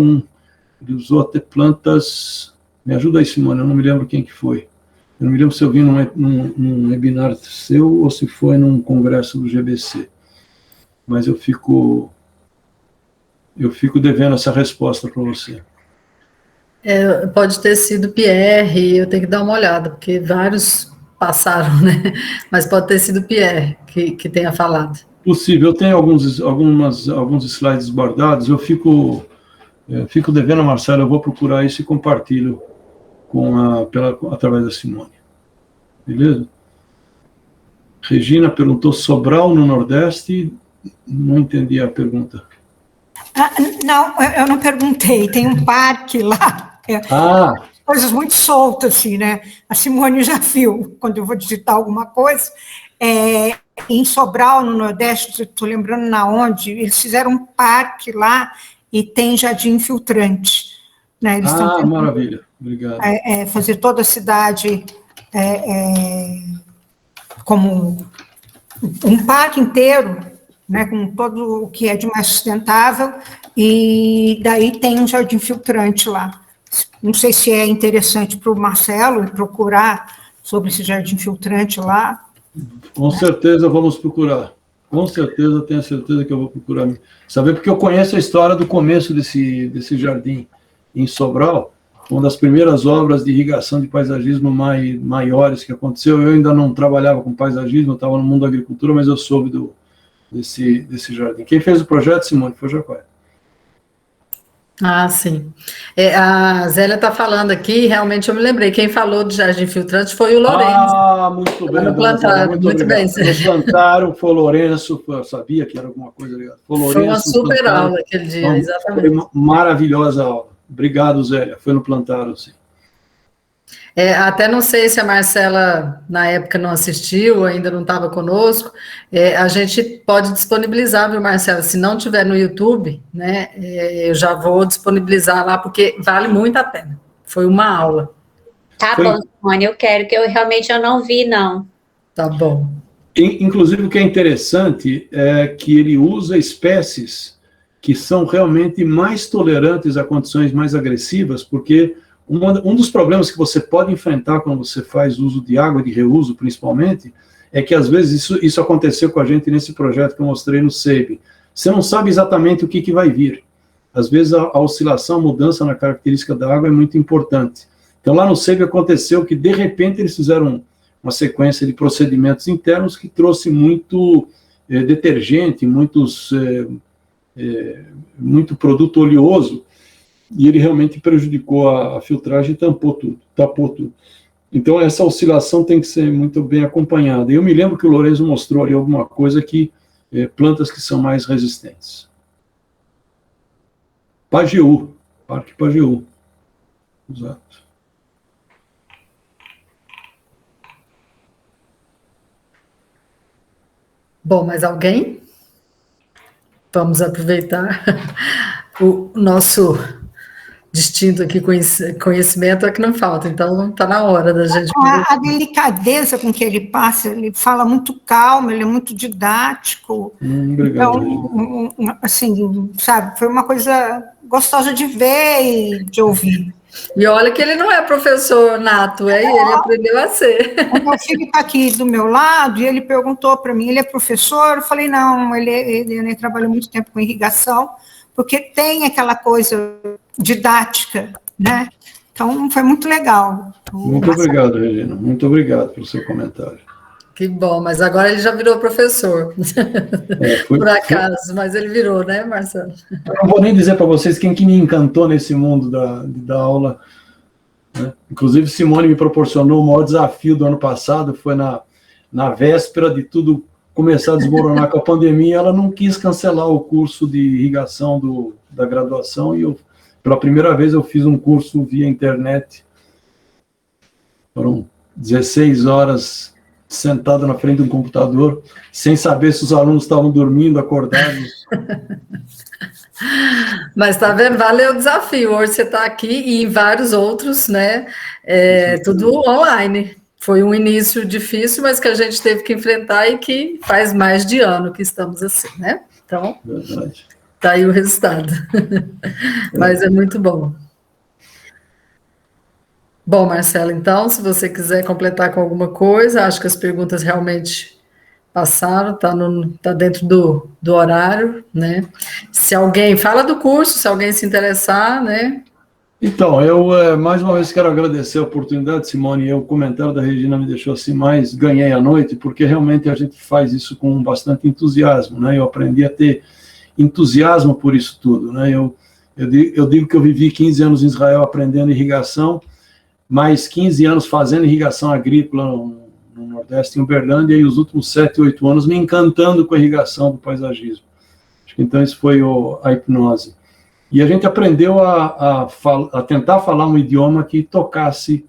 ele usou até plantas... Me ajuda aí, Simone, eu não me lembro quem que foi. Eu não me lembro se eu vi num webinar seu ou se foi num congresso do GBC. Mas eu fico devendo essa resposta para você. Pode ter sido Pierre, eu tenho que dar uma olhada, porque vários passaram, né? Mas pode ter sido Pierre que tenha falado. Possível, eu tenho alguns slides guardados, eu fico devendo, Marcelo, eu vou procurar isso e compartilho através da Simone. Beleza? Regina perguntou, Sobral no Nordeste? Não entendi a pergunta. Não, eu não perguntei, tem um parque lá, coisas muito soltas, assim, né? A Simone já viu, quando eu vou digitar alguma coisa, em Sobral, no Nordeste, estou lembrando na onde, eles fizeram um parque lá e tem jardim filtrante. Né? Eles estão maravilha, obrigado. Fazer toda a cidade como um parque inteiro, né, com todo o que é de mais sustentável, e daí tem um jardim filtrante lá. Não sei se é interessante para o Marcelo procurar sobre esse jardim filtrante lá. Com certeza vamos procurar. Com certeza, tenho certeza que eu vou procurar saber, porque eu conheço a história do começo desse jardim em Sobral, uma das primeiras obras de irrigação de paisagismo maiores que aconteceu. Eu ainda não trabalhava com paisagismo, eu estava no mundo da agricultura, mas eu soube desse jardim. Quem fez o projeto, Simone, foi o Jacó. Ah, sim. A Zélia está falando aqui, realmente eu me lembrei, quem falou de jardim filtrante foi o Lourenço. Ah, muito bem, dona Zélia, muito obrigado. No plantaram, foi o Lourenço, eu sabia que era alguma coisa ligada. Foi uma super aula aquele dia, exatamente. Foi uma maravilhosa aula. Obrigado, Zélia, foi no plantaram, sim. Até não sei se a Marcela, na época, não assistiu, ainda não estava conosco, a gente pode disponibilizar, viu, Marcela? Se não tiver no YouTube, né, eu já vou disponibilizar lá, porque vale muito a pena. Foi uma aula. Tá bom, Simone, eu quero, que eu realmente não vi, não. Tá bom. Inclusive, o que é interessante é que ele usa espécies que são realmente mais tolerantes a condições mais agressivas, porque um dos problemas que você pode enfrentar quando você faz uso de água de reuso, principalmente, é que às vezes isso aconteceu com a gente nesse projeto que eu mostrei no SEIB. Você não sabe exatamente o que vai vir. Às vezes a oscilação, a mudança na característica da água é muito importante. Então lá no SEIB aconteceu que de repente eles fizeram uma sequência de procedimentos internos que trouxe muito detergente, muito produto oleoso, e ele realmente prejudicou a filtragem e tapou tudo. Então, essa oscilação tem que ser muito bem acompanhada. Eu me lembro que o Lourenço mostrou ali alguma coisa que plantas que são mais resistentes. Pajeú, Parque Pajeú. Exato. Bom, mais alguém? Vamos aproveitar o nosso distinto aqui, conhecimento é que não falta, então está na hora da gente... A delicadeza com que ele passa, ele fala muito calmo, ele é muito didático. Obrigado. Então, assim, sabe, foi uma coisa gostosa de ver e de ouvir. E olha que ele não é professor nato, ele aprendeu a ser. O meu filho está aqui do meu lado e ele perguntou para mim, ele é professor? Eu falei, não, ele trabalhou muito tempo com irrigação, porque tem aquela coisa didática, né? Então, foi muito legal. Muito obrigado, Regina. Muito obrigado pelo seu comentário. Que bom, mas agora ele já virou professor. Por acaso, mas ele virou, né, Marcelo? Eu não vou nem dizer para vocês quem que me encantou nesse mundo da aula. Né? Inclusive, Simone me proporcionou o maior desafio do ano passado, foi na véspera de tudo começar a desmoronar com a pandemia, ela não quis cancelar o curso de irrigação da graduação, e pela primeira vez eu fiz um curso via internet. Foram 16 horas sentado na frente de um computador, sem saber se os alunos estavam dormindo, acordados. Mas tá vendo, valeu o desafio. Hoje você está aqui e em vários outros, né? Tudo online. Foi um início difícil, mas que a gente teve que enfrentar e que faz mais de ano que estamos assim, né? Então, verdade. Tá aí o resultado. Mas é muito bom. Bom, Marcelo, então, se você quiser completar com alguma coisa, acho que as perguntas realmente passaram, tá dentro do horário, né? Se alguém fala do curso, se alguém se interessar, né? Então, eu mais uma vez quero agradecer a oportunidade, Simone, e o comentário da Regina me deixou assim, mais ganhei a noite, porque realmente a gente faz isso com bastante entusiasmo, né? Eu aprendi a ter entusiasmo por isso tudo, né? Eu digo que eu vivi 15 anos em Israel aprendendo irrigação, mais 15 anos fazendo irrigação agrícola no Nordeste, em Uberlândia, e os últimos 7, 8 anos me encantando com a irrigação do paisagismo. Acho que então isso foi a hipnose. E a gente aprendeu a tentar falar um idioma que tocasse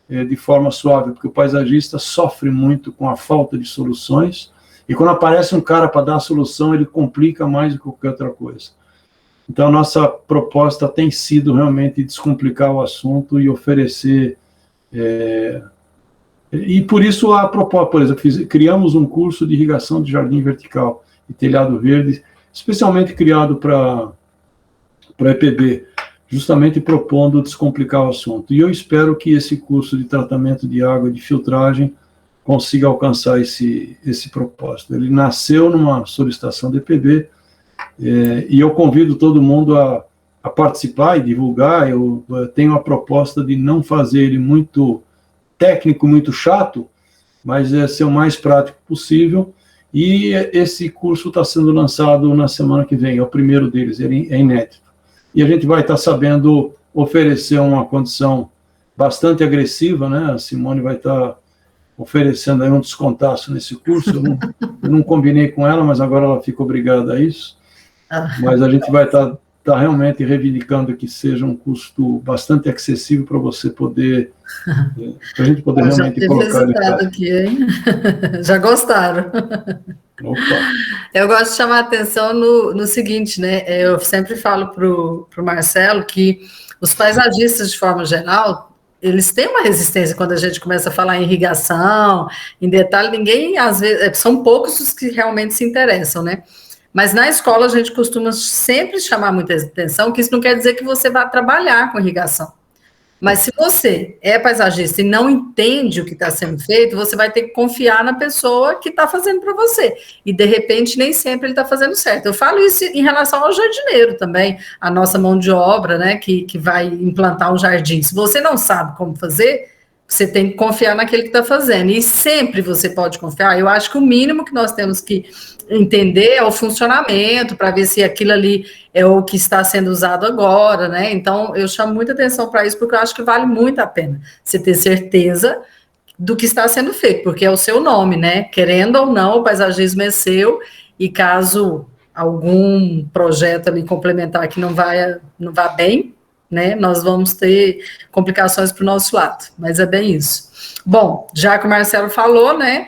de forma suave, porque o paisagista sofre muito com a falta de soluções, e quando aparece um cara para dar a solução, ele complica mais do que qualquer outra coisa. Então, a nossa proposta tem sido realmente descomplicar o assunto e oferecer... E por isso a proposta, por exemplo, criamos um curso de irrigação de jardim vertical e telhado verde, especialmente criado para EPB, justamente propondo descomplicar o assunto. E eu espero que esse curso de tratamento de água e de filtragem consiga alcançar esse propósito. Ele nasceu numa solicitação da EPB, e eu convido todo mundo a participar e divulgar. Eu tenho a proposta de não fazer ele muito técnico, muito chato, mas ser o mais prático possível, e esse curso está sendo lançado na semana que vem, é o primeiro deles, ele é inédito. e a gente vai estar sabendo oferecer uma condição bastante agressiva, né? A Simone vai estar oferecendo aí um descontaço nesse curso. Eu não combinei com ela, mas agora ela fica obrigada a isso. Mas a gente vai estar realmente reivindicando que seja um custo bastante acessível para você poder, para a gente poder realmente colocar ele aqui, hein? Já gostaram. Opa. Eu gosto de chamar a atenção no seguinte, né? Eu sempre falo para o Marcelo que os paisagistas, de forma geral, eles têm uma resistência quando a gente começa a falar em irrigação, em detalhe, ninguém, às vezes, são poucos os que realmente se interessam, né? Mas na escola a gente costuma sempre chamar muita atenção, que isso não quer dizer que você vá trabalhar com irrigação. Mas se você é paisagista e não entende o que está sendo feito, você vai ter que confiar na pessoa que está fazendo para você. E, de repente, nem sempre ele está fazendo certo. Eu falo isso em relação ao jardineiro também, a nossa mão de obra, né, que vai implantar um jardim. Se você não sabe como fazer, você tem que confiar naquele que está fazendo. E sempre você pode confiar. Eu acho que o mínimo que nós temos que entender é o funcionamento, para ver se aquilo ali é o que está sendo usado agora, né? Então, eu chamo muita atenção para isso, porque eu acho que vale muito a pena você ter certeza do que está sendo feito, porque é o seu nome, né? Querendo ou não, o paisagismo é seu, e caso algum projeto ali complementar que não vá bem, né? Nós vamos ter complicações para o nosso lado, mas é bem isso. Bom, já que o Marcelo falou, né?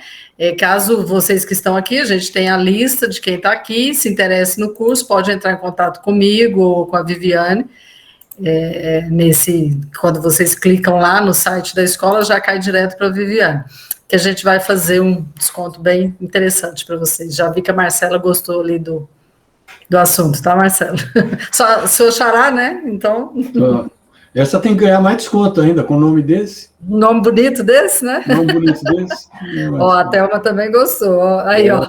Caso vocês que estão aqui, a gente tem a lista de quem está aqui, se interesse no curso, pode entrar em contato comigo ou com a Viviane. Quando vocês clicam lá no site da escola, já cai direto para a Viviane, que a gente vai fazer um desconto bem interessante para vocês. Já vi que a Marcela gostou ali do assunto, tá, Marcelo? Só seu xará, né? Então... Essa tem que ganhar mais desconto ainda, com o nome desse. Um nome bonito desse, né? Nome bonito desse. Ó, a Thelma também gostou. Aí, ó.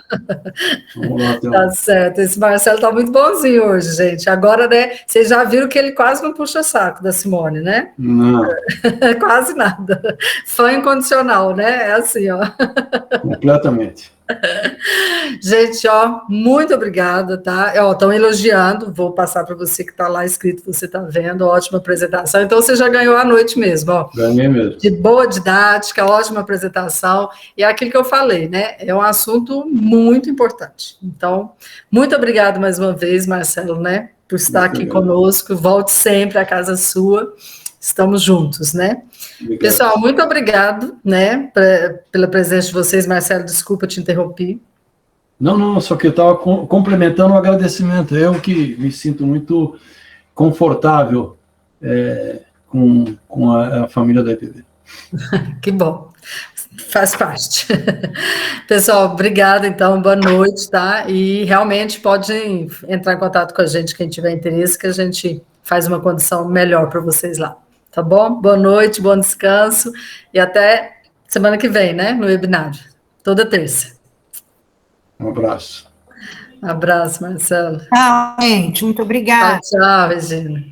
Vamos lá, Thelma. Tá certo. Esse Marcelo tá muito bonzinho hoje, gente. Agora, né, vocês já viram que ele quase não puxa saco da Simone, né? Não. Quase nada. Fã incondicional, né? É assim, ó. Completamente. Gente, ó, muito obrigada, tá? Ó, estão elogiando, vou passar para você que está lá escrito, você está vendo, ótima apresentação. Então, você já ganhou a noite mesmo, ó. Ganhei mesmo. De boa didática, ótima apresentação, e é aquilo que eu falei, né? É um assunto muito importante. Então, muito obrigado mais uma vez, Marcelo, né? Por estar aqui conosco. Volte sempre à casa sua. Estamos juntos, né? Obrigado. Pessoal, muito obrigado, né, pela presença de vocês. Marcelo, desculpa te interromper. Não, só que eu estava complementando o agradecimento. Eu que me sinto muito confortável com a família da EPB. Que bom, faz parte. Pessoal, obrigada, então, boa noite, tá? E realmente pode entrar em contato com a gente, quem tiver interesse, que a gente faz uma condição melhor para vocês lá. Tá bom? Boa noite, bom descanso e até semana que vem, né? No webinário. Toda terça. Um abraço. Abraço, Marcelo. Tchau, gente. Muito obrigada. Tchau, Regina.